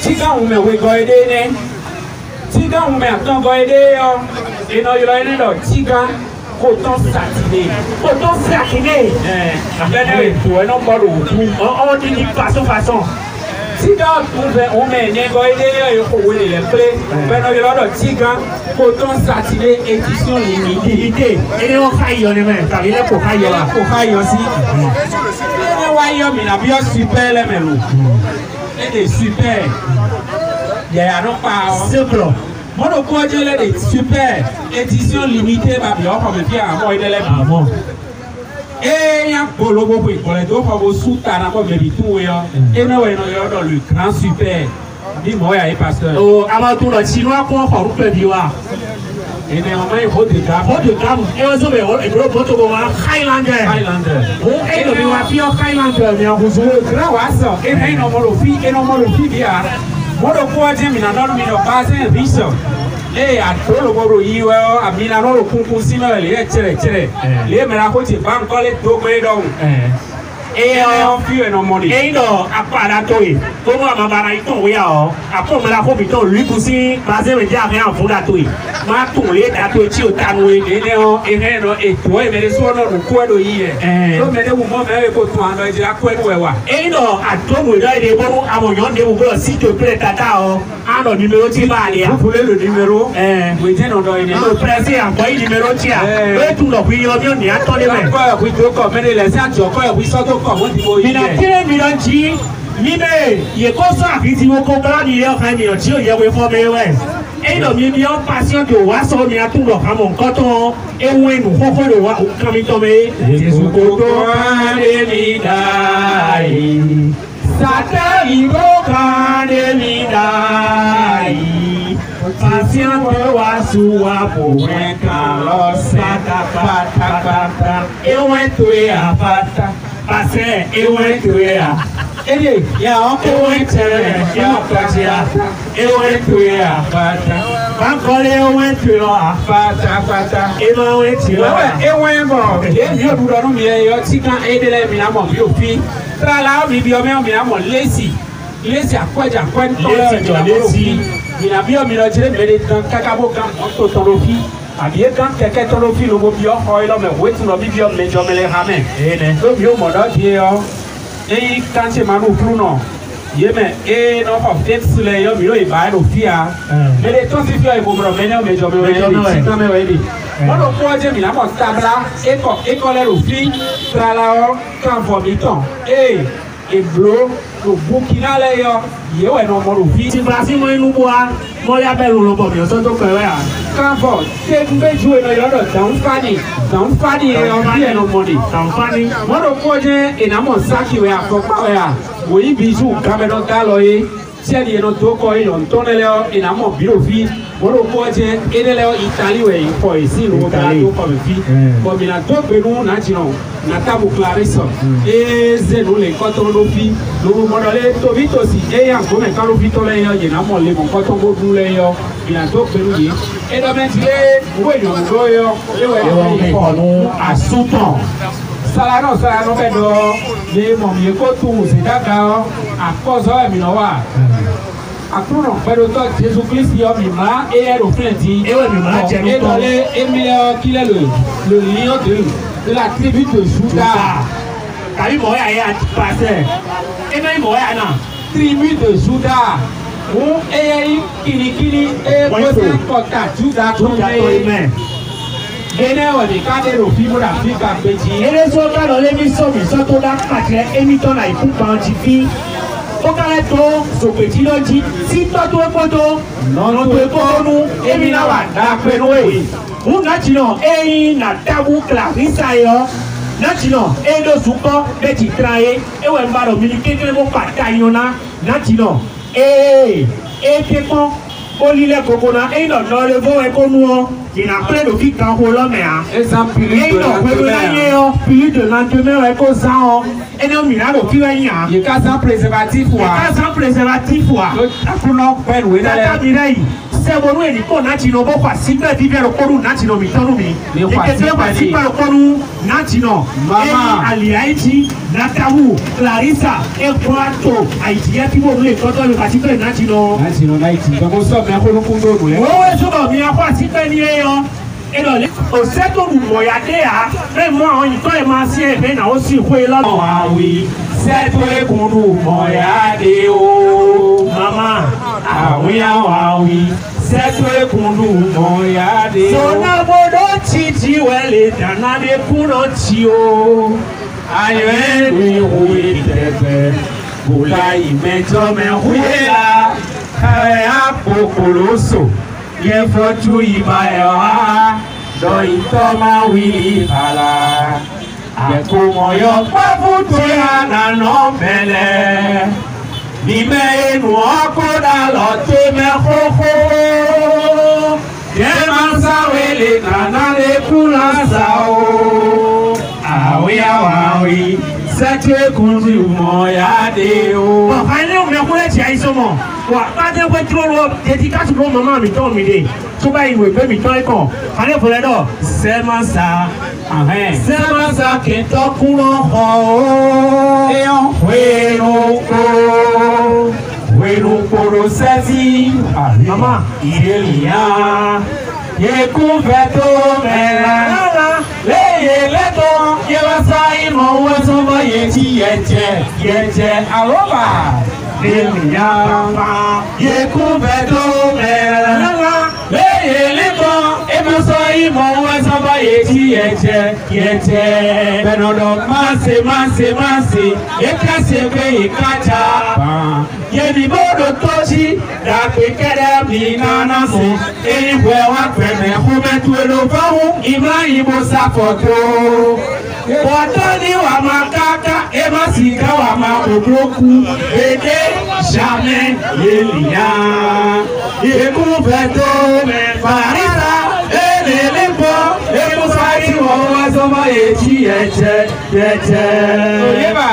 Tigan, on met où est Tigan, on met un temps et non, il y a un Tigan coton satiné. On dit de façon. Tigan, on met les clés, Tigan, coton satiné, édition limitée. Et on caille les mains, car il est pour caille aussi. Il a bien super les mêmes. Et des super. Il y a non pas simple. Moi, le quoi dire les super édition limitée, ma bien, comme il y a un mois de l'élève. Et il y a un polo pour les deux pour sous ta comme les tout et non dans le grand super. Dis-moi, il pasteur. Oh, avant tout le chinois pour faire le biwa. Et néanmoins, il faut des gamme. Et on se met au gros Highlander. Oh, et le biwa pire Highlander, mais on vous le grand oiseau. Et puis, non, le fille bien. Moi, le quoi dire, mais non, mais non, pas un riche. Et à tout le monde, il y a un minano, le concours, les mélacotis, pas encore les deux donc. Et on fait un moment. Et non, à part la toile, comme on m'a dit, on y a, après on m'a dit, lui aussi, basé le diable en fond la toile. Ma toile, la toile, tu as noué, et toi, mais les soins, on quoi de hier. Donc, mais vous m'avez pour toi, on va dire à quoi nous est. Et non, à tout le monde, il est bon, à mon nom, de vous, s'il te plaît, tata, à le numéro, tu vas aller. Vous voulez le numéro? Oui, tiens, on doit y aller. Le pressé, envoyez le numéro, tiens. Et tout le monde, on y attend les mains. Oui, tu peux les laisser, tu peux, oui, ça, il a tiré Milanchi, il est comme ça, il va comprendre, il est en train de dire, il est réformé, ouais. Et le milieu patient de Wasson, il a tout le ramon coton, et où est nous, faut le voir, comme il tombe, Jésus coton, et midaï, Satan, il coton, et midaï, patient de Wassoua pour un carlos, et où est tout à pata. Passé et où est-ce Ede, ya oko wetere, ya katia, ewe afata. Bankole ewe afata. Ema wetiro. Ewe bo. Emi odudo no mi yo tika edele mi amo bi ofi. Trala mi bi o mi amo lazy. Lazy akwaja kwen tole lazy. Mi na bi o mi lo jire mele tan kakabo kan to tolofi. Abie kan keke tolofi lo bi o ko ilo me wetin lo bi o me jo mele hame. Ene. So bi o modo die yo. Et quand tu m'as nous non, yémen et non pas fait sur les hommes il est bas au fia. Mais les temps si fia il faut promener mais je me vais non mais oui. Moi le quoi j'ai mis la porte table et coller au fi tralao quand vomitant et blo le bouquina là yo ouais non mon au fi. Si place moi nous boire moi y a belle le bon bien ça donc ouais. Quand vous c'est que jouer dans le dans fani et on dit non money dans fani moi le quoi j'ai et na mon sac qui va faire oui bisou caméra galoye si elle est dans tout quoi ils ont tourné là et na mon bureau fi moi le quoi j'ai et là Italie ouais il faut ici le gars comme fi comme il a tout benou na tino na tabu Clarisse et zeno les coton lo fi lo modèle to vite aussi et en comme quand lo vite là il na mon les mon coton go dou là il a tout benou et donc maintenant ouais non goyo et ouais nous à sous-temps salano bedo les mon mieux que tout c'est d'accord à cause de minowa akuro bedo to Jésus Christ yo mi ma et elle au plenty et ouais mi ma et dans les Emilio qui est le lion de la tribu de Juda kali mo ya passer et même mo ya na tribu de Juda ou et kili et poser contact Juda comme Ene wadi kade lo fibo da Afrika beji. Ene so ka lo le mi so to da patre emi to na iku pa TV. O ka le to so peji lo ji si to e poto no to e poto nu emi na wa da pe no e. U na ti no e na tabu Clarissa yo. Na ti no e do suko be ti trae e we mba ro mi kekele mo pata yo na ti no e ke pon olile kokona e no le vo e ko nu o. Il a plein de filles quand on l'a mis. Exemple, il y a plus de lendemain avec aux ans. Et non, il y a des filles. Il y a sans préservatif. Il y a sans préservatif. C'est bon, il faut natino pas si peu vivre le corps natino mitanomi. Et que tu vas si pas le corps natino. Maman, Ali Haïti, Nataou, Clarissa, et Poato, Haïti, et puis bon, les coton le parti natino. Natino Haïti. Comme on sort, mais on comprend. Oui, c'est bon, il y a pas si peu et donc, au second du voyage, même moi, on y peut émanciper, mais aussi, ah oui, c'est toi qu'on nous voyage, oh, maman, ah oui, c'est toi qu'on nous voyage, son amour titi, ouais, les danas de Pounotio, aïe, oui, vous l'avez mis, mais oui, là, à Pocoloso. Ye fotu ibaewa do itoma wili pala ye kumoyo pafutu ya na nombele ni me enu okoda lote me koko ye mansa wele kanale kula sao awi sete kunzi umoya deo ane o me kule ti aisomo wa ba de we tro lo dédicace pour maman mi ton mi de to ba iwe pe mi ton ikon ane fole do se mansa ke to kuno ho e on wenu ko sezi mama irelia ye kuveto mela le to ye wasai mo weso ba ye ti yeje aloba ye kuveto mela le to e mo so i mo weso ba ye ti yeje benodo mase e kase be ikaja ye bi bodo tochi da pe kere bi nana se e we wa peme ho betu lo fa hu Ibrahim sa foto Watani wa makaka ema sika wa maobroku ede jamais yelia ekuveto me parisa elelempo emusari wa zoma eti eche oyeba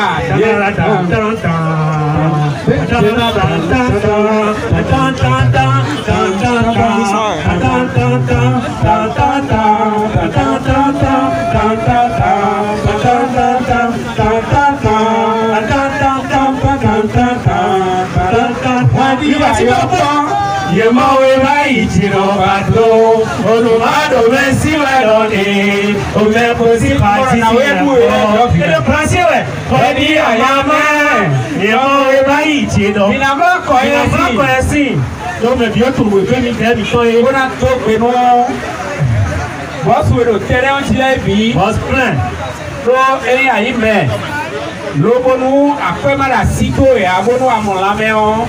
Lobonu après mala sito et abonu amolameo.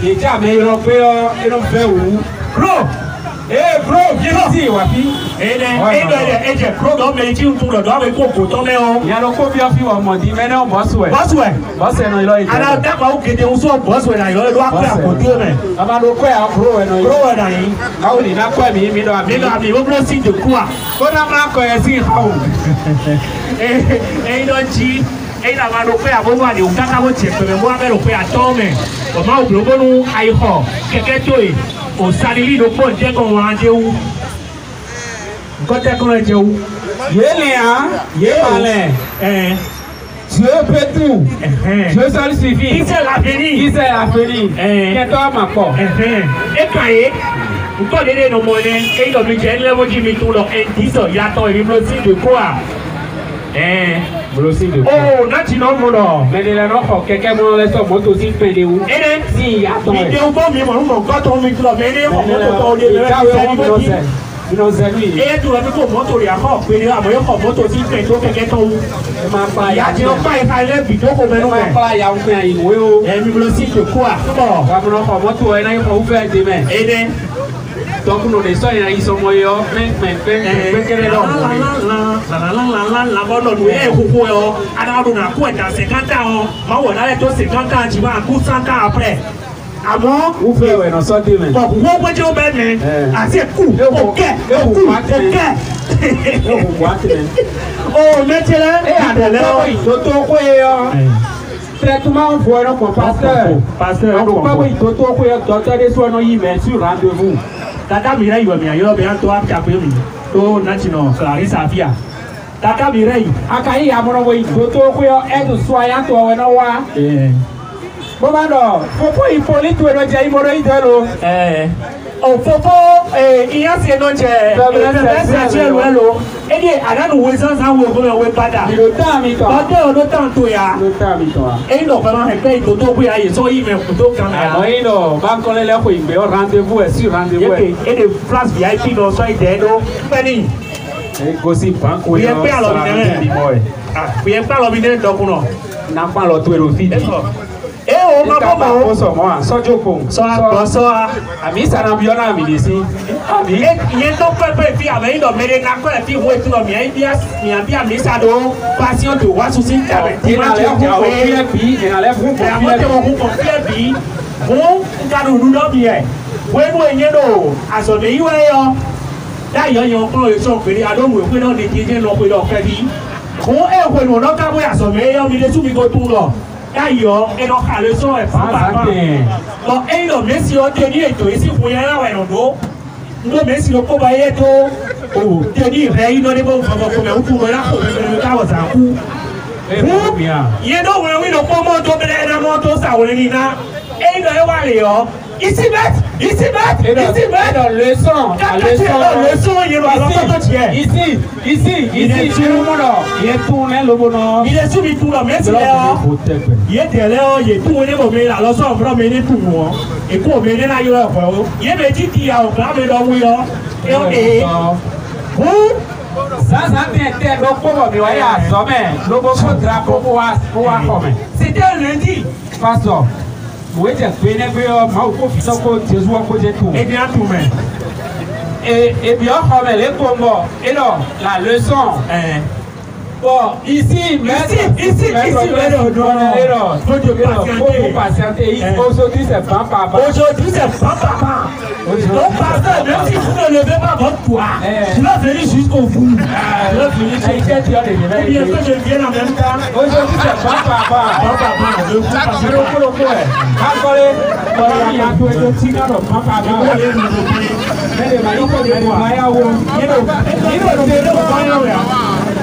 Et tu as meilleur peur et non fait où? Bro, bro, viens ici, wapi. Bro, donc mais tu tournes le doigt avec coco, ton méon. Il y a le coco bien fait, on m'a dit, mais non, boss ouais. Boss ouais. Boss non il a été. Alors d'accord, ok, tu es aussi boss ouais, il doit faire côté mais. Ah bah le quoi, bro ouais non. Bro ouais non. Ah oui, n'a quoi mais doit. Mais doit mais on signe de quoi? On a pas quoi ici, et donc tu et la mano pe abono ali ukaka wo tie pe mo abelo pe atome o ma oglobo nu aiho keke toy o salili do po je ko wan je wu ko te ko je wu yele ye male Dieu peut tout. Dieu seul suffit. Qui c'est l'avenir? Qui c'est l'avenir? Qui toi ma porte? Et cahier vous connaissez nos monnaies et il me dit le mot du tout leur indice il attend il me dit de quoi? Oh, national mono. Mais les gens quelqu'un mon laisse moto si pédé où? Si attends. Il est au bon mais mon gars ton micro mais les moto et tu as mis moto il y a pas pédé à moi moto si pédé quelqu'un ton ma pas ya tu pas il a vidéo comme nous ma pas ya on fait il et mi le si de quoi? Bon, va mon moto et là il faut faire demain. Et donc nous les soins ils sont moyens mais quel est leur la bonne nous est beaucoup alors on a quoi dans 50 ans on va aller dans 50 ans tu vas à coup 100 ans après avant vous faites ouais non sortez mais bon vous pouvez dire ben assez cool OK oh mettez là et alors toto quoi traitement pour un pasteur donc pas oui toto quoi docteur des soins non y met sur rendez-vous Tata Mireille va bien, yo bien toi capé mi. To national Clarisse Afia. Tata Mireille, akai amono we to ko yo edu soya to we no wa. Bomando, popo ipolite we no je imoro idelo. O popo iya se no je. Edi adanu we san san we ko we pada. Lo ta mi to. Odo lo ta to ya. Lo ta mi to. E lo pa ma he pe to ko ya ye so yi me ko to kan. No no, ba ko le ko igbe o rendez-vous e sur rendez-vous. Et de place VIP no so ide do. Peni. E gossip bank we. Ye pe alo mi ne. Ah, ye pe alo mi ne do kuno. Na pa lo to ero fi. O ma bomo so mo an so joko so agbo so ami sana bi ona mi desi abi iye to pepe fi ave ndo mere na ko fi wo ti lo mi mi sa do passion to wa su sin tabe ti ma je ko fi bi en ale fun ko fi bon ka do lu do bi e we nu enye do aso de iwe yo da yo ko le so pe ado mu pe no de je lo pe do fe bi ko e ko no no ka bo aso me yo mi de su mi go tu lo D'ailleurs, et donc à le son est pas bon, et le monsieur Denis est ici pour y aller au dos. Nous, monsieur Kobaye est au Denis, il ne bon pour me là pour le cas aux coups. Il y a donc oui, le comment tomber dans la moto, ça ou les nina, et il doit y aller. Ici, dans le son, il est tourné le bonheur. Il est soumis tout le monde. Il est là, il est tourné au milieu, alors ça va mener tout le monde. Et pour mener là, il est petit, il y a un grand médaille. Et on est. Ça vient donc pour me voyer à sommet. Le beau drapeau pour voir. C'était un lundi. Pastor. Oui, j'ai fait un peu de tout. Et bien, tout le monde. Et bien, comme les combats. Et non, la leçon. Bon, ici, faut patienter. Aujourd'hui, c'est pas papa. Aujourd'hui, c'est pas papa. Donc, pasteur, même si vous ne levez pas votre poids, je vais venir jusqu'au bout. Je vais venir jusqu'au bout. Ou bien que je vienne en même temps. Aujourd'hui, c'est pas papa. Pas papa. Le coup,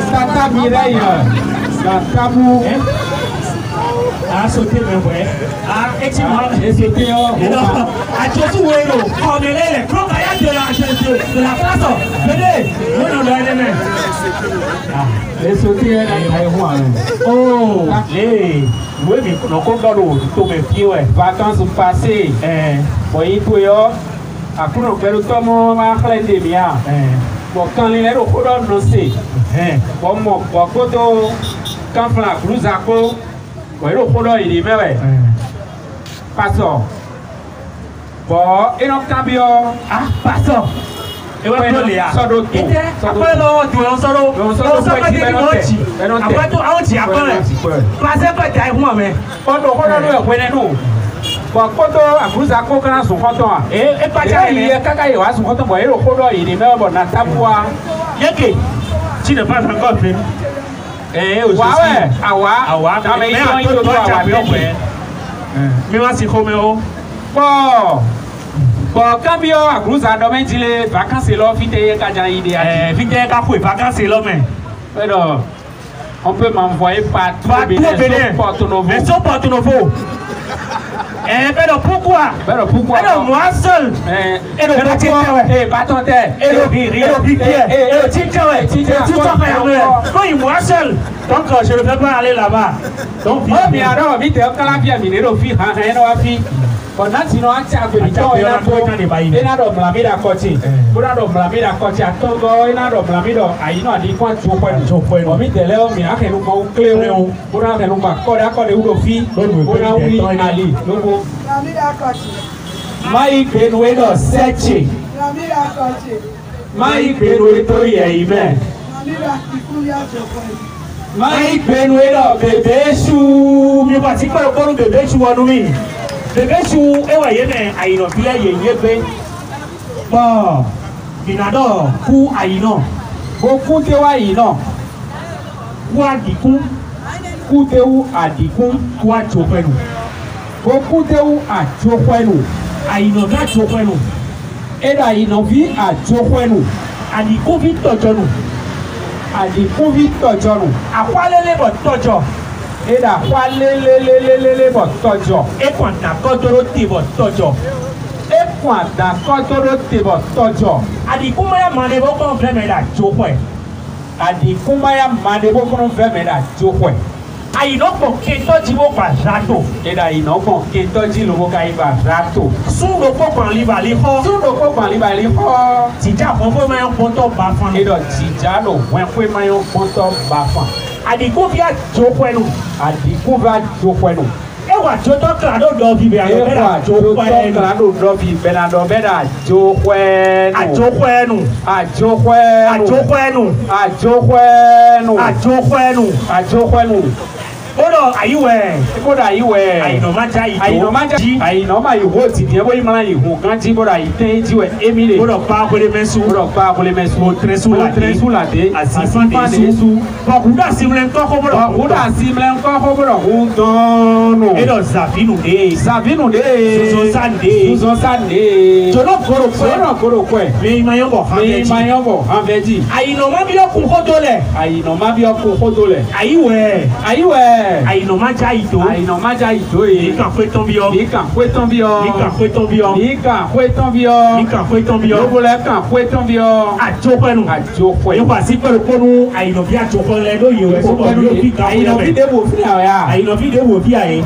Tata Mireille, la Kabou, a sauté même vrai. et c'était à Jésus Wélo, on est les crocodiles de la place. Venez, nous nous donnons. les sautés Oh, les, oui, mais nous comptons tous mes pieds, ouais. vacances passées, bon, il faut y avoir, à coup de faire le tomo, ma clé de bien. Bon, quand les héros font le C, bon, mon poteau, quand la blouse à quoi, bon, le font il est vrai. Passons. Bon, et donc, cambio, ah, passons. Et ouais, non, Léa. Sado, après, nous, on sort après tout, on tient après. Passez pas taille, moi, mais. Quand on est nous. Bon, quand on blouse à quoi, quand on son canton, Et pas il y a caca, il y a son canton, il est au fond, il est même bon, dans ta voix. Yeke, tu n'es pas encore venu. Eh, ouais, awa, mais moi, c'est comme bon, quand bien à Cruz à domaine dit les vacances c'est là, vite et quand j'ai idée. Vite et quand les vacances c'est là, mais. Alors, on peut m'envoyer partout. Mais sur Porto Novo. Mais pourquoi? Alors, moi seul. Et le bâton terre. Et le piquet. Et le ticket. Quand il moi seul. Donc, je ne peux pas aller là-bas. Donc, mais alors, vite, quand la vie a miné le fil, on a sinon un tiers de l'État, et là, on a mis la côté. On a mis la côté à Togo, et là, on a mis à dit quoi, tu vois, on met des lèvres, mais après, nous avons clé, on a nous d'accord, ou le fil, on a oui, Ali. Maïk Benoué, Seche. Maïk Benoué, Amen. Maïk Benoué, bébé chou, mais pas si pas le corps de bébé chou à nous. Bébé chou, et voyez, mais Aïno, il y a une bon, Binador, pour Aïno. Beaucoup de Aïno. Quoi dit-on? Coûte où à Dicon, quoi Chopenu? Beaucoup de où à Chopenu. Aïno, là Chopenu. Et Aïno vit à Chopenu. A dit Covid Tojonou. A dit Covid Tojonou. A quoi les bottes Tojo? Et à quoi les bottes Tojo? Et quand t'as Cotoro Tibo Tojo? Et quand t'as Cotoro Tibo Tojo? A dit comment y'a mandé vos confrères mais là Chopé? A dit comment y'a mandé vos confrères mais là Chopé? Aïno pour Keto Tibo par Rato. Et là, il n'a pas Keto Tibo Kaiba Rato. Sous le coq en Libali, sous le coq en Libali, Tija, on peut mettre un ponton bafan. Et donc, Tija, on peut mettre un ponton bafan. A dit qu'on vient Jokwenu. A dit qu'on va Jokwenu. Et what Joto Clado Dovi Bernard Jokwenu. Clado Dovi Bernard Bernard Jokwenu. A Jokwenu. A Jokwenu. A Jokwenu. A Jokwenu. A Jokwenu. A Jokwenu. Odo ayiwe. Odo ayiwe. Ayinomanja ito. Ayinomanja. Ayinoma iho ti di ebo imana iho kan ti boda iten ti we emile. Odo pa ko le mesu. Odo pa ko le mesu. O tresu la de. Tresu la de. Asifan desu. Ba kuda simlen ko ko bodo. Ba kuda simlen ko ko bodo. Undono. Edo Zavinu de. Zavinu de. Suzo sande. Suzo sande. Jono koro kwe. Jono koro kwe. Me mayombo hanveji. Me mayombo hanveji. Ayinoma bi okun kodole. Ayinoma bi okun kodole. Ayiwe. Ayiwe. Ayinomaja ito. Ayinomaja ito e. Nika kwe tombio. Nika kwe tombio. Nika kwe tombio. Nika kwe tombio. Nika kwe tombio. Lobole kan kwe tombio. Ajokwenu. Ajokwe. Yo pa si pelo konu ayinobi ajokwe do yewe so ko yo fi ka. Ayinobi de wo fi ya. Ayinobi de wo fi aye.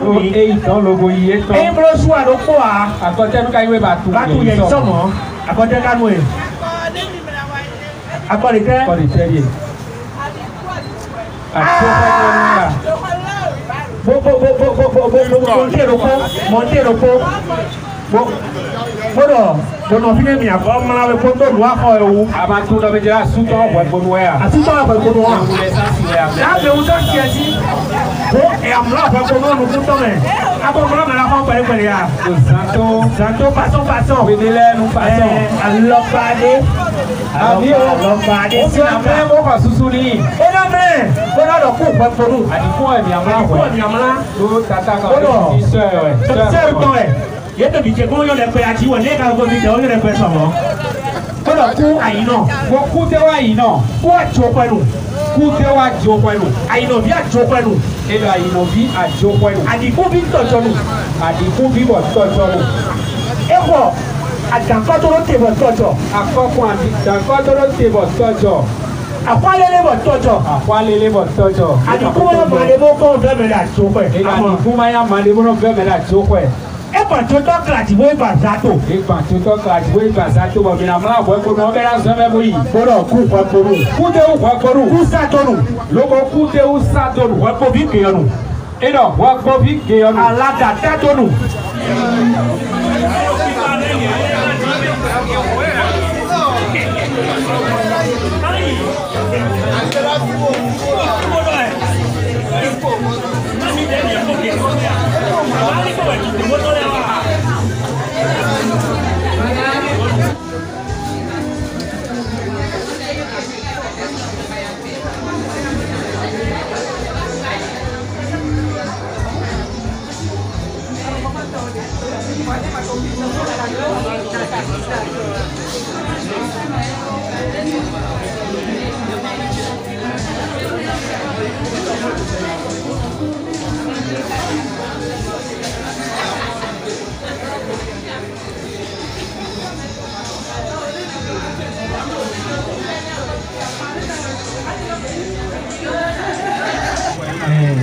O e itan logo iye tan. E bro su ado ko a. Akote nu ka iwe ba tu. Ba tu ye so mo. Akote ka nu e. Akore te. Akore te ye. Monter le pont. Bono fine mi ako mala we kondo lwa ko ewu. Abantu do beja suto we bono ya. Asuto we kondo wa. Ya be uto kiasi. Ko e amla we kondo no kuto me. Abo mala me la ko pere ya. Santo paso. Benele nu paso. Alopade. Alopade. Si na me mo ka susuni. Ona me. Bona do ku we kondo. Adiko e mi amla ko. Mi amla. Do tata ka. Sir to e. Yeto bije ko yo le pe ati wo ne ka go bi do yo le pe so mo. Ko do ku ayino. Wo ku te wa ayino. Ku ajo pelu. Ku te wa jo pelu. Ayino bi ajo pelu. Elo ayino bi ajo pelu. Adiku bi tojo nu. Adiku bi bo tojo nu. Eko adanko to te bo tojo. Akoko abi danko to te bo tojo. Akwalele bo tojo. Akwalele bo tojo. Adiku ma le bo ko be me da jo pe. Adiku ma ya ma le bo be me da jo pe. Epa toto klati bo iba zato. Epa toto klati bo iba zato bo bina mla bo ko no be la so me bo yi. Bodo ku kwa koru. Ku de u kwa koru. Ku sato nu. Logo ku de u sato nu. Wa ko bi ke nu. Edo wa ko bi ke nu. Ala da tato nu.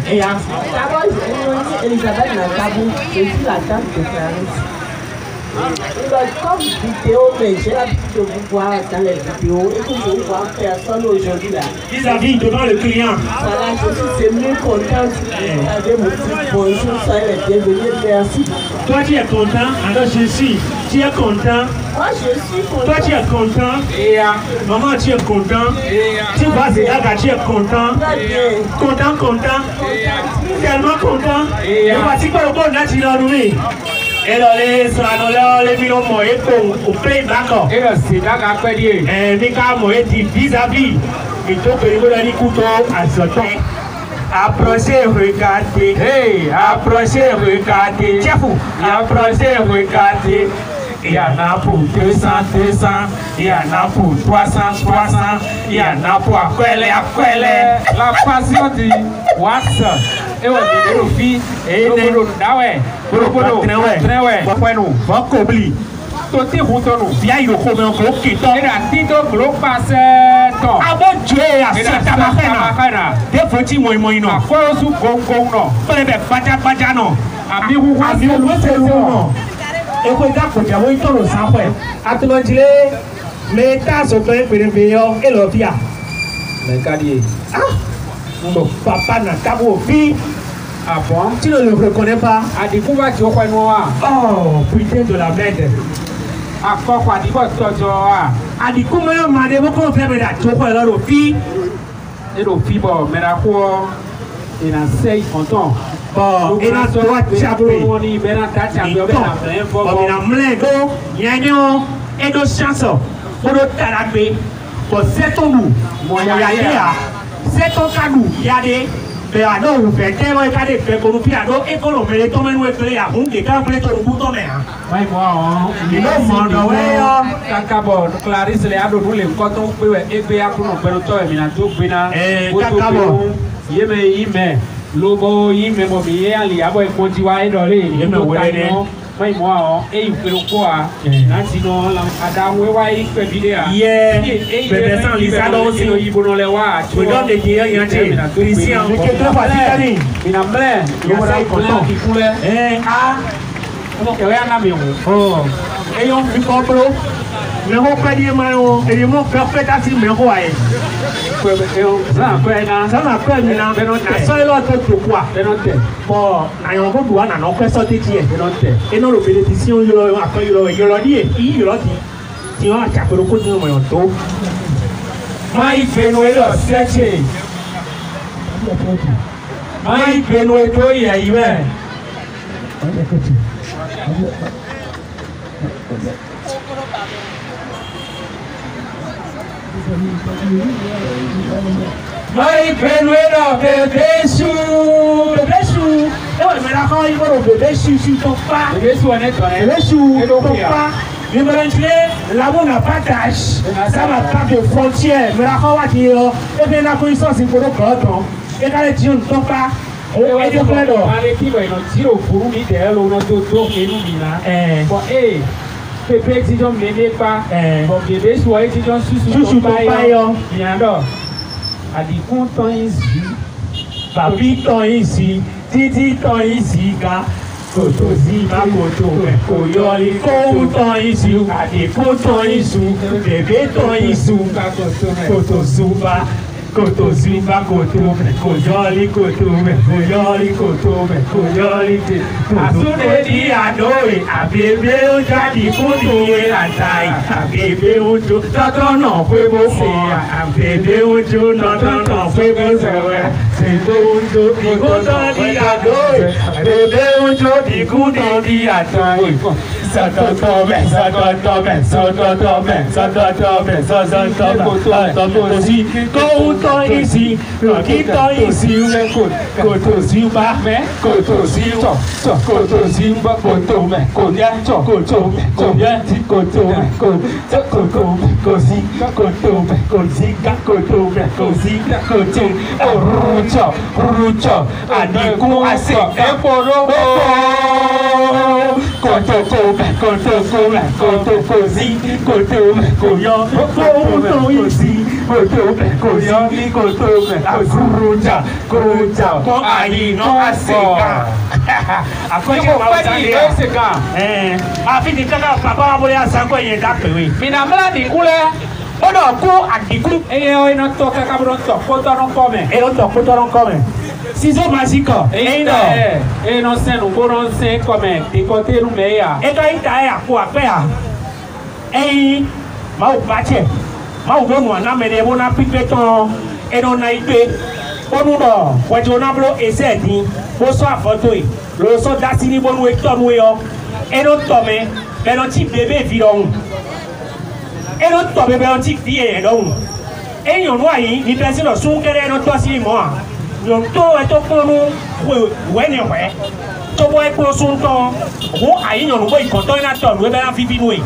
D'abord, Elisabeth Nakabou, je suis la dame de Clarisse. Comme vidéo, mais j'ai l'habitude de vous voir dans les vidéos et que je vous vois personne aujourd'hui là. Vis-à-vis devant le client. Voilà, je suis mieux contente. Avec mon petit bonjour, soyez les bienvenus, merci. Toi tu es content, alors je suis. Tu es content. Moi je suis content. Toi tu es content. Et maman tu es content. Tu vois c'est là tu es content. Très bien. Content. Tellement content. Et voici quoi le bon naturel oui. Et dans les soirs, les millions moyens au playback. Et là, c'est là qu'à quoi dire. Mais quand moi dit vis-à-vis, il faut que vous donniez couteau à ce temps. Approchez, regardez. Hey, approchez, regardez. Chef, approchez, regardez. Il y en a pour 200, il y en a pour 300, il y en a pour Aquelle. La passion du Watson. Et on dit le fils, et le Dawe, Toti Houtono, bien il faut un gros qui tombe. Et la tito gros passe. Ah bon Dieu, à cette amahena. Des petits moyens, non. Quoi sous Gong non. Pas les baja non. Ami ou non. Et quoi d'accord, tu as vu ton sang fait. Attends-le, mais t'as ce que tu veux faire et le via. Mais qu'est-ce ah, mon papa n'a qu'à vous vie. Ah bon? Tu ne le reconnais pas? A dit qu'on va dire quoi noir? Oh, putain de la merde. A quoi dit quoi toi? A dit comment m'a dit qu'on fait mais la chocolat là le fille. Et le fille bon, mais la quoi? Il a 6 content. Bon, il a 3 chapés. Il a 4 chapés. Il a mlengo, yanyo, et 2 chansons. Pour le talabé, pour 7 tombous. Moi, il y a des 7 cadeaux. Il y a des. Mais à nous, vous faites tellement de cadeaux pour nous faire et qu'on nous met tomber nous et à vous qui quand vous êtes au bout de mer. Oui, moi, il demande, Kakabo, Clarisse, les ados, nous les cotons, et bien, pour nous faire le temps, et minato, bina, Kakabo, yeme, lobo, yeme, mobilier, les abois, et continuer à donner, yeme, oui, moi, et il fait le quoi, sinon, Adam, ouais, il fait vidéo. Yeah, mais sans les ados aussi, ils vont les voir. Tu donnes des guillemets, il y a un Christian, il est très fatigué. Il a plein, il est content. Eh, ah, il y a un ami. Oh, et on fait quoi, bro? mais on peut dire et le mot parfait ainsi mais quoi ça après maintenant la seule autre pourquoi bon na yon ko doit na non peut sortir et non le bénédiction yo après yo lo dit tu vois tu peux le côté mo yon to mai benwe lo seche mai benwe to ya iwe Mai penuera bebê chou. Eu me la quand il va au bébé chou ton pas. Bébé chou on est toi. Bébé chou ton pas. Mais maintenant l'amour n'a pas d'âge. Ça n'a pas de frontières. Mais la quand on va dire et bien la connaissance il faut le pardon. Et quand les gens ne sont pas et de plein d'or. L'équipe ils tire au pour lui derrière on a tout et nous là. Bon Pépé si j'en m'aimais pas. Bon bébé soit si j'en sous pas bien alors. A dit content ici, papi ton ici, titi ton ici, car kotozi ma koto, koyoli content ici, a dit content ici, bébé ton ici, kotozuba. Koto zuba koto koyoli koto koyoli asune di adore abebe o jadi koto atai abebe o jo toto no fue bo se abebe o jo no fue bo se do di koto di adore abebe o jo di koto di atai Content ici, quittant ici, koto zimba, koto zimba, koto zimba, koto me, konya, koto me, konya, koto me, kozi, koto me, koziga, koto me, koziga, koto, rucho, aniku ase, eporo, koto kozi, koto me, koyo, koto ici, koto me, koyo. Kuruja, ko ayi no aseka. Akoje wa utale aseka. Afidi kaka papa abole asanko yen da pewe. Mina mla di kule. Odo ku adiku. O ino to kaka bro to poto non come. E o to poto non come. Ciseaux magique. E no se no boron se come. Di côté no meia. E ka ita e aku apea. E ma o bache. Ma udo no na mere bo na pipeton e no na ipe onu do wejo na blo ezedin bo so afoto e lo so dati ni bo nu e to nu yo e no to me be no ti bebe vi lohun e no to bebe on ti fi e lohun e yon wa yi ni person no sun kere no to si mo a yon to e to ponu we ni we to bo e pro sun to wo ayi yon bo ikoto na to nu e be na fi nu e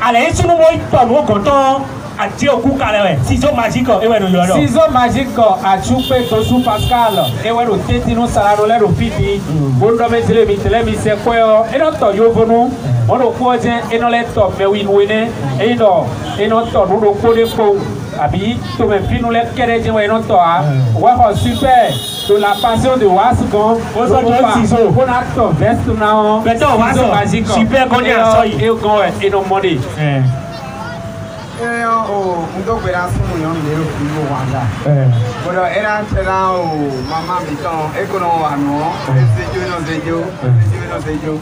ale sunu bo ito nu konto ati oku kale we ciseaux magique e we no yo ciseaux magique a chupe to su Pascal e we ro teti no salaro le ro pipi bondo me tele mi se kweo e no to yo bonu ono ko je e no le to me wi nwene e no to no ko de ko abi to me finu le kere je we no to a wa ko super de la passion de Wasgon o so to ciseaux on a to vest na beto Wasgon magique super ko ni aso yi e go e no money un pedazo millón de euros vivo Wanda. Pero era será mamá mi son economano, no sé yo.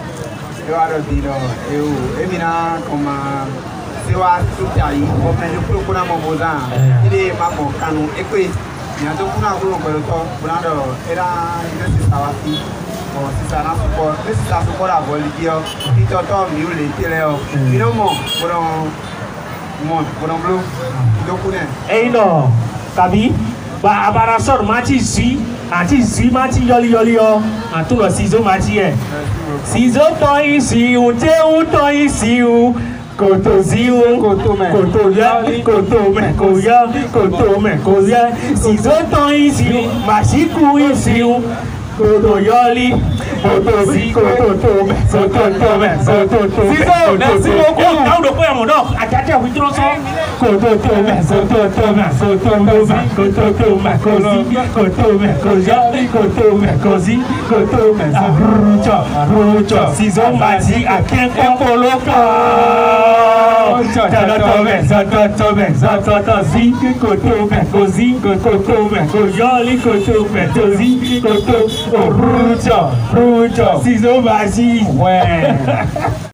Yo ahora digo, mira como se va a estudiar y como yo procuramos boda, y mamá canu, ya yo una grupo pero todo, era necesitaba así. Si ça n'a support, si ça support la voltige, si tu as mieux les télé, finalement, eh no, kabi, ba abarasor mati zi mati yoli yo, atu lo ciseaux mati e. Ciseaux to ici, u to ici u, koto ziu, koto me, ciseaux to ici, machiku ici u, koto yoli, merci beaucoup. Dans le coin, mon or, à Tati, vous trouvez ça.